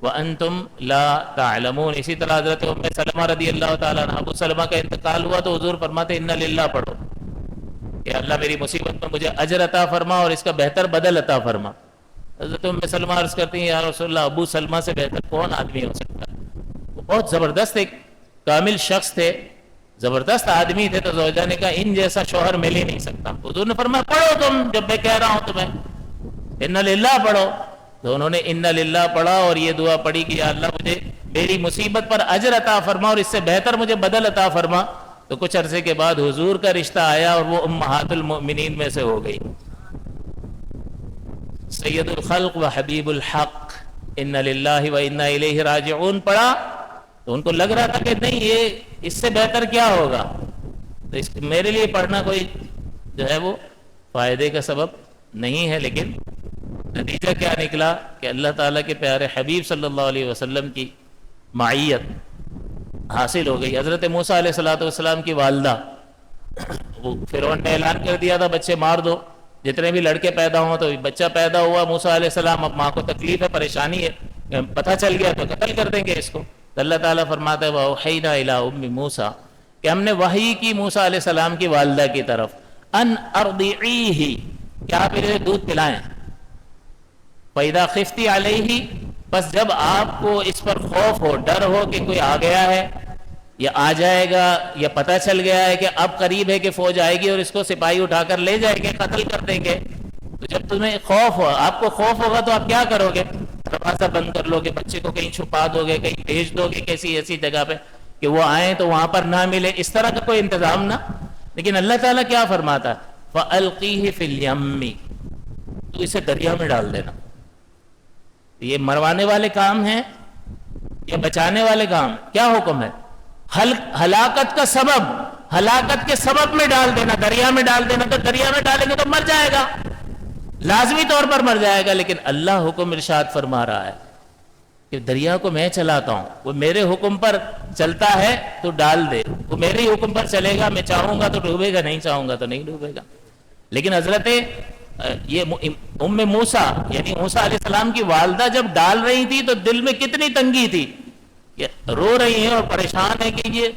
وانتم لا تعلمون۔ اسی طرح حضرت ام سلمہ رضی اللہ تعالیٰ عنہ، ابو سلمہ کا انتقال ہوا تو حضور فرماتے انا للہ پڑھو کہ اللہ میری مصیبت میں مجھے اجر عطا فرما اور اس کا بہتر بدل عطا فرما۔ حضرت ام سلمہ عرض کرتی ہیں یا رسول اللہ ابو سلمہ سے بہتر کون آدمی ہو سکتا ہے؟ وہ بہت زبردست ایک کامل شخص تھے، زبردست آدمی تھے، تو زوجہ نے کہا ان جیسا شوہر مل ہی نہیں سکتا۔ حضور نے فرمایا پڑھو تم جب میں کہہ رہا ہوں تمہیں، اِنَّ لِلَّهِ پڑھو۔ تو انہوں نے اِنَّ لِلَّهِ پڑھا اور یہ دعا پڑھی کہ یا اللہ مجھے میری مصیبت پر اجر عطا فرما اور اس سے بہتر مجھے بدل عطا فرما۔ تو کچھ عرصے کے بعد حضور کا رشتہ آیا اور وہ امہات المؤمنین میں سے ہو گئی۔ سید الخلق و حبیب الحق، اِنَّ لِلَّهِ وَإِنَّا إِلَيْهِ راجعون پڑھا تو ان کو لگ رہا تھا کہ نہیں یہ اس سے بہتر کیا ہوگا، تو میرے لیے پڑھنا کوئی جو ہے وہ فائدے کا سبب نہیں ہے، لیکن نتیجہ کیا نکلا کہ اللہ تعالیٰ کے پیارے حبیب صلی اللہ علیہ وسلم کی معیت حاصل ہو گئی۔ حضرت موسیٰ علیہ السلام کی والدہ، وہ فرعون نے اعلان کر دیا تھا بچے مار دو، جتنے بھی لڑکے پیدا ہوں، تو بچہ پیدا ہوا موسیٰ علیہ السلام، اب ماں کو تکلیف ہے، پریشانی ہے، پتہ چل گیا تو قتل کر دیں گے اس کو۔ تو اللہ تعالیٰ فرماتا ہے وَأَوْحَيْنَا إِلَىٰ أُمِّ مُوسَىٰ، کہ ہم نے وحی کی موسیٰ علیہ السلام کی والدہ کی طرف، ان ارضعیہ، کہ آپ انہیں دودھ پلائیں، فَإِذَا خِفْتِ عَلَيْهِ، بس جب آپ کو اس پر خوف ہو، ڈر ہو کہ کوئی آ گیا ہے یا آ جائے گا یا پتہ چل گیا ہے کہ اب قریب ہے کہ فوج آئے گی اور اس کو سپاہی اٹھا کر لے جائیں گے، قتل کر دیں گے، تو جب تمہیں خوف ہو، آپ کو خوف ہوگا تو آپ کیا کرو گے؟ دروازہ بند کر لو گے، بچے کو کہیں چھپا دو گے، کہیں بھیج دو گے کسی ایسی جگہ پہ کہ وہ آئیں تو وہاں پر نہ ملے، اس طرح کا کوئی انتظام نہ۔ لیکن اللہ تعالیٰ کیا فرماتا ہے فَأَلْقِيهِ فِي الْيَمِّ، تو اسے دریا میں ڈال دینا۔ یہ مروانے والے کام ہیں یا بچانے والے کام؟ کیا حکم ہے؟ ہلاکت کا سبب، ہلاکت کے سبب میں ڈال دینا، دریا میں ڈال دینا۔ تو دریا میں ڈالیں گے تو مر جائے گا، لازمی طور پر مر جائے گا، لیکن اللہ حکم ارشاد فرما رہا ہے کہ دریا کو میں چلاتا ہوں، وہ میرے حکم پر چلتا ہے تو ڈال دے، وہ میرے حکم پر چلے گا، میں چاہوں گا تو ڈوبے گا، نہیں چاہوں گا تو نہیں ڈوبے گا۔ لیکن حضرت یہ ام موسیٰ یعنی موسیٰ علیہ السلام کی والدہ جب ڈال رہی تھی تو دل میں کتنی تنگی تھی، رو رہی ہیں اور پریشان ہے کہ یہ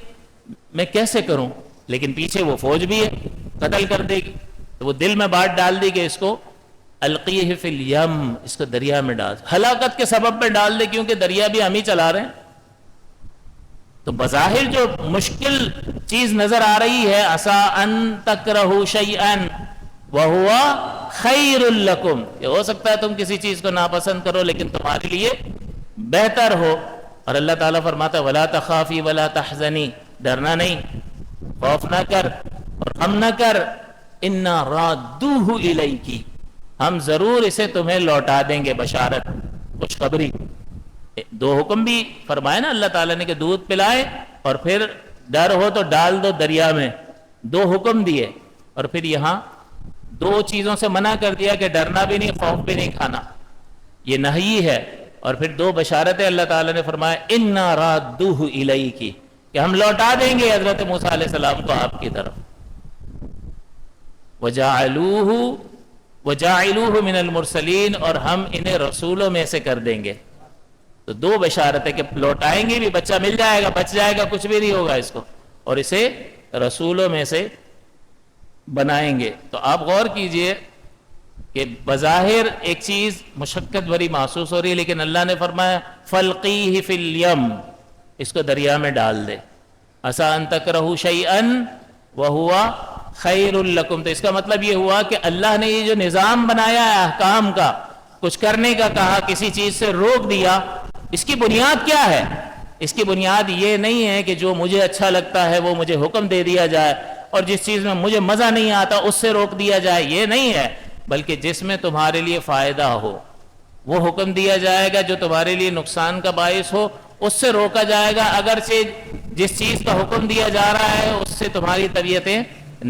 میں کیسے کروں، لیکن پیچھے وہ فوج بھی ہے، قتل کر دے گی، تو وہ دل میں بات ڈال دی کہ اس کو القیہ فی الیم، اس کو دریا میں ڈال، ہلاکت کے سبب پہ ڈال دے، کیونکہ دریا بھی ہم ہی چلا رہے ہیں۔ تو بظاہر جو مشکل چیز نظر آ رہی ہے، عسیٰ ان تکرہوا شیئا وہو خیر لکم، یہ ہو سکتا ہے تم کسی چیز کو ناپسند کرو لیکن تمہارے لیے بہتر ہو۔ اور اللہ تعالیٰ فرماتا ہے ولا تخافی ولا تحزنی، ڈرنا نہیں، خوف نہ کر اور غم نہ کر، انا رادوہ الیکی، ہم ضرور اسے تمہیں لوٹا دیں گے، بشارت، خوشخبری۔ دو حکم بھی فرمائے نا اللہ تعالیٰ نے کہ دودھ پلائے اور پھر ڈر ہو تو ڈال دو دریا میں، دو حکم دیے، اور پھر یہاں دو چیزوں سے منع کر دیا کہ ڈرنا بھی نہیں، خوف بھی نہیں کھانا، یہ نہی ہے، اور پھر دو بشارتیں اللہ تعالیٰ نے فرمایا اِنَّا رَادُّوهُ إِلَيْكِ، کہ ہم لوٹا دیں گے حضرت موسیٰ علیہ السلام کو آپ کی طرف، وَجَاعِلُوهُ مِنَ الْمُرْسَلِينَ، اور ہم انہیں رسولوں میں سے کر دیں گے۔ تو دو بشارتیں کہ لوٹائیں گے بھی، بچہ مل جائے گا، بچ جائے گا، کچھ بھی نہیں ہوگا اس کو، اور اسے رسولوں میں سے بنائیں گے۔ تو آپ غور کیجئے کہ بظاہر ایک چیز مشقت بھری محسوس ہو رہی ہے، لیکن اللہ نے فرمایا فَالْقِيهِ فِي الْيَمِّ، اس کو دریا میں ڈال دے، عَسَىٰ أَن تَكْرَهُوا شَيْئًا وَهُوَ خَيْرٌ لَكُمْ۔ تو اس کا مطلب یہ ہوا کہ اللہ نے یہ جو نظام بنایا ہے احکام کا، کچھ کرنے کا کہا، کسی چیز سے روک دیا، اس کی بنیاد کیا ہے؟ اس کی بنیاد یہ نہیں ہے کہ جو مجھے اچھا لگتا ہے وہ مجھے حکم دے دیا جائے، اور جس چیز میں مجھے مزہ نہیں آتا اس سے روک دیا جائے، یہ نہیں ہے، بلکہ جس میں تمہارے لیے فائدہ ہو وہ حکم دیا جائے گا، جو تمہارے لیے نقصان کا باعث ہو اس سے روکا جائے گا، اگرچہ جس چیز کا حکم دیا جا رہا ہے اس سے تمہاری طبیعتیں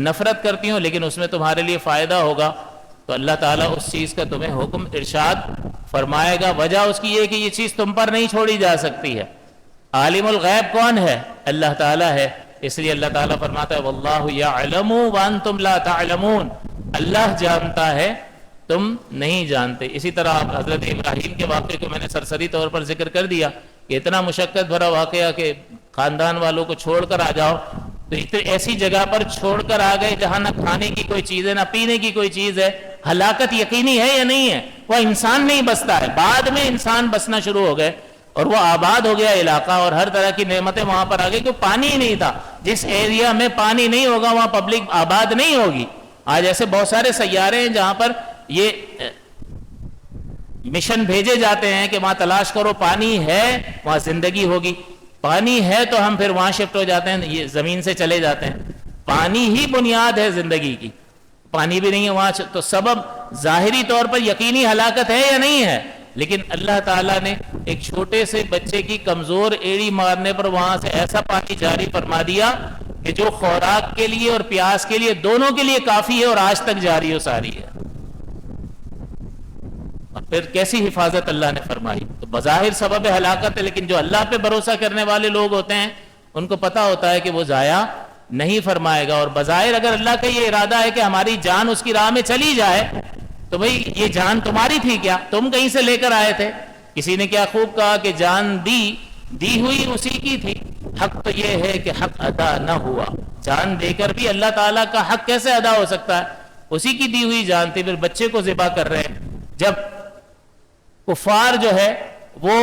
نفرت کرتی ہوں، لیکن اس میں تمہارے لیے فائدہ ہوگا، تو اللہ تعالیٰ اس چیز کا تمہیں حکم ارشاد فرمائے گا۔ وجہ اس کی یہ کہ یہ چیز تم پر نہیں چھوڑی جا سکتی ہے۔ عالم الغیب کون ہے؟ اللہ تعالیٰ ہے، اس لیے اللہ تعالیٰ فرماتا ہے واللہ یعلم وانتم لا تعلمون، اللہ جانتا ہے تم نہیں جانتے۔ اسی طرح حضرت ابراہیم کے واقعے کو میں نے سرسری طور پر ذکر کر دیا کہ اتنا مشقت بھرا واقعہ کہ خاندان والوں کو چھوڑ کر آ جاؤ، تو ایسی جگہ پر چھوڑ کر آ گئے جہاں نہ کھانے کی کوئی چیز ہے نہ پینے کی کوئی چیز ہے، ہلاکت یقینی ہے یا نہیں ہے؟ وہ انسان نہیں بستا ہے، بعد میں انسان بسنا شروع ہو گئے، اور وہ آباد ہو گیا علاقہ، اور ہر طرح کی نعمتیں وہاں پر آ گئی، کیونکہ پانی ہی نہیں تھا۔ جس ایریا میں پانی نہیں ہوگا وہاں پبلک آباد نہیں ہوگی۔ آج ایسے بہت سارے سیارے ہیں جہاں پر یہ مشن بھیجے جاتے ہیں کہ وہاں تلاش کرو، پانی ہے وہاں زندگی ہوگی، پانی ہے تو ہم پھر وہاں شفٹ ہو جاتے ہیں، یہ زمین سے چلے جاتے ہیں۔ پانی ہی بنیاد ہے زندگی کی، پانی بھی نہیں ہے وہاں، تو سبب ظاہری طور پر یقینی ہلاکت ہے یا نہیں ہے، لیکن اللہ تعالیٰ نے ایک چھوٹے سے بچے کی کمزور ایڑی مارنے پر وہاں سے ایسا پانی جاری فرما دیا کہ جو خوراک کے لیے اور پیاس کے لیے دونوں کے لیے کافی ہے، اور آج تک جاری و ساری ہے۔ اور پھر کیسی حفاظت اللہ نے فرمائی۔ تو بظاہر سبب ہلاکت ہے، لیکن جو اللہ پہ بھروسہ کرنے والے لوگ ہوتے ہیں ان کو پتا ہوتا ہے کہ وہ ضائع نہیں فرمائے گا، اور بظاہر اگر اللہ کا یہ ارادہ ہے کہ ہماری جان اس کی راہ میں چلی جائے تو بھئی یہ جان تمہاری تھی کیا؟ تم کہیں سے لے کر آئے تھے؟ کسی نے کیا خوب کہا کہ جان دی ہوئی اسی کی تھی، حق تو یہ ہے کہ حق ادا نہ ہوا۔ جان دے کر بھی اللہ تعالیٰ کا حق کیسے ادا ہو سکتا ہے؟ اسی کی دی ہوئی جان تھی، پھر بچے کو ذبح کر رہے ہیں۔ جب کفار جو ہے وہ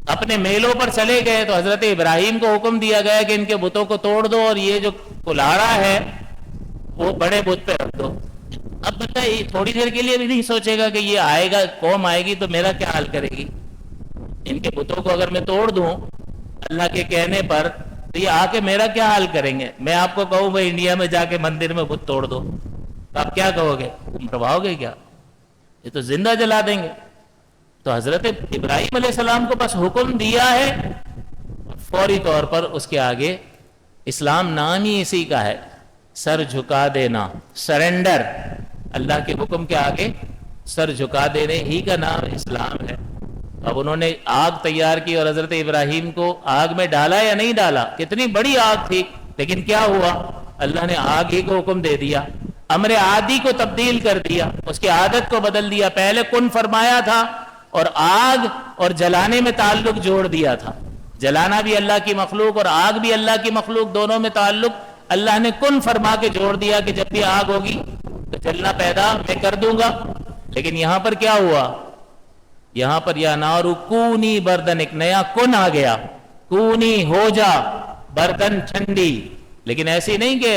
اپنے میلوں پر چلے گئے تو حضرت ابراہیم کو حکم دیا گیا کہ ان کے بتوں کو توڑ دو، اور یہ جو کلاڑا ہے وہ بڑے بت پہ رکھ دو۔ اب بندہ تھوڑی دیر کے لیے بھی نہیں سوچے گا کہ یہ آئے گا، قوم آئے گی تو میرا کیا حال کرے گی، ان کے بتوں کو اگر میں توڑ دوں اللہ کے کہنے پر تو یہ آ کے میرا کیا حال کریں گے۔ میں آپ کو کہوں بھائی انڈیا میں جا کے مندر میں بت توڑ دو تو آپ کیا کہو گے؟ مرواؤ گے کیا؟ یہ تو زندہ جلا دیں گے۔ تو حضرت ابراہیم علیہ السلام کو بس حکم دیا ہے، فوری طور پر اس کے آگے اسلام نام ہی اسی کا ہے، سر جھکا دینا، سرنڈر، اللہ کے حکم کے آگے سر جھکا دینے ہی کا نام اسلام ہے۔ اب انہوں نے آگ تیار کی اور حضرت ابراہیم کو آگ میں ڈالا یا نہیں ڈالا؟ کتنی بڑی آگ تھی، لیکن کیا ہوا؟ اللہ نے آگ ہی کو حکم دے دیا، امر عادی کو تبدیل کر دیا، اس کی عادت کو بدل دیا۔ پہلے کن فرمایا تھا اور آگ اور جلانے میں تعلق جوڑ دیا تھا، جلانا بھی اللہ کی مخلوق اور آگ بھی اللہ کی مخلوق، دونوں میں تعلق اللہ نے کن فرما کے جوڑ دیا کہ جب بھی آگ ہوگی تو جلنا پیدا میں کر دوں گا۔ لیکن یہاں پر کیا ہوا؟ یہاں پر یا نارو کونی بردن، ایک نیا کن آ گیا، کونی ہو جا بردن ٹھنڈی، لیکن ایسی نہیں کہ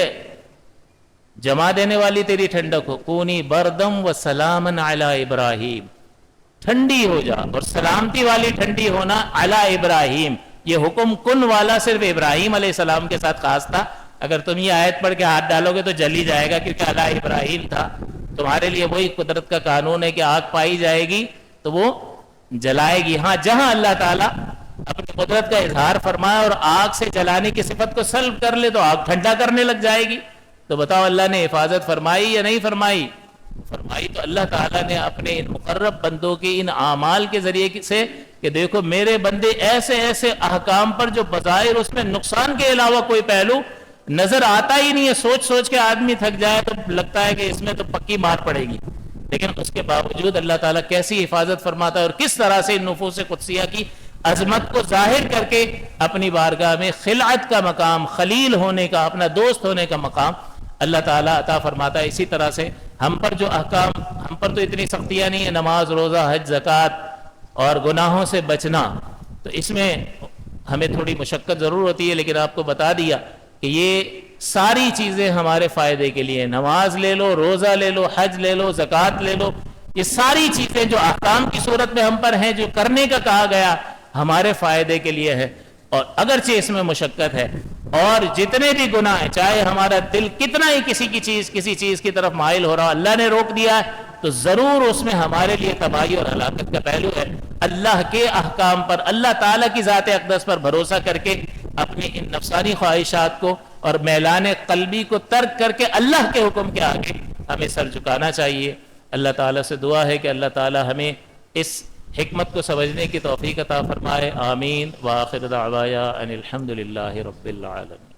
جما دینے والی تیری ٹھنڈک ہو، کونی بردم و سلامن علی ابراہیم، ٹھنڈی ہو جا، اور سلامتی والی ٹھنڈی ہونا علی ابراہیم۔ یہ حکم کن والا صرف ابراہیم علیہ السلام کے ساتھ خاص تھا، اگر تم یہ آیت پڑھ کے ہاتھ ڈالو گے تو جل ہی جائے گا، کیونکہ علی ابراہیم تھا۔ تمہارے لیے وہی قدرت کا قانون ہے کہ آگ پائی جائے گی تو وہ جلائے گی۔ ہاں جہاں اللہ تعالیٰ اپنی قدرت کا اظہار فرمائے اور آگ سے جلانے کی صفت کو سلب کر لے تو آگ ٹھنڈا کرنے لگ جائے گی. تو بتاؤ اللہ نے حفاظت فرمائی یا نہیں فرمائی؟ فرمائی. تو اللہ تعالیٰ نے اپنے ان مقرب بندوں کے ان اعمال کے ذریعے سے کہ دیکھو میرے بندے ایسے ایسے احکام پر جو بظاہر اس میں نقصان کے علاوہ کوئی پہلو نظر آتا ہی نہیں ہے، سوچ سوچ کے آدمی تھک جائے تو لگتا ہے کہ اس میں تو پکی مار پڑے گی، لیکن اس کے باوجود اللہ تعالیٰ کیسی حفاظت فرماتا ہے اور کس طرح سے نفوس قدسیہ کی عظمت کو ظاہر کر کے اپنی بارگاہ میں خلعت کا مقام، خلیل ہونے کا، اپنا دوست ہونے کا مقام اللہ تعالیٰ عطا فرماتا ہے. اسی طرح سے ہم پر جو احکام، ہم پر تو اتنی سختیاں نہیں ہیں، نماز، روزہ، حج، زکوٰۃ اور گناہوں سے بچنا، تو اس میں ہمیں تھوڑی مشقت ضرور ہوتی ہے، لیکن آپ کو بتا دیا کہ یہ ساری چیزیں ہمارے فائدے کے لیے، نماز لے لو، روزہ لے لو، حج لے لو، زکوٰۃ لے لو، یہ ساری چیزیں جو احکام کی صورت میں ہم پر ہیں، جو کرنے کا کہا گیا، ہمارے فائدے کے لیے ہے. اور اگرچہ اس میں مشقت ہے اور جتنے بھی گناہ ہیں، چاہے ہمارا دل کتنا ہی کسی چیز کی طرف مائل ہو رہا، اللہ نے روک دیا ہے تو ضرور اس میں ہمارے لیے تباہی اور ہلاکت کا پہلو ہے. اللہ کے احکام پر، اللہ تعالیٰ کی ذات اقدس پر بھروسہ کر کے اپنی ان نفسانی خواہشات کو اور میلان قلبی کو ترک کر کے اللہ کے حکم کے آگے ہمیں سر جھکانا چاہیے. اللہ تعالیٰ سے دعا ہے کہ اللہ تعالیٰ ہمیں اس حکمت کو سمجھنے کی توفیق عطا فرمائے. آمین. وآخر دعوایا ان الحمد للہ رب العالمین.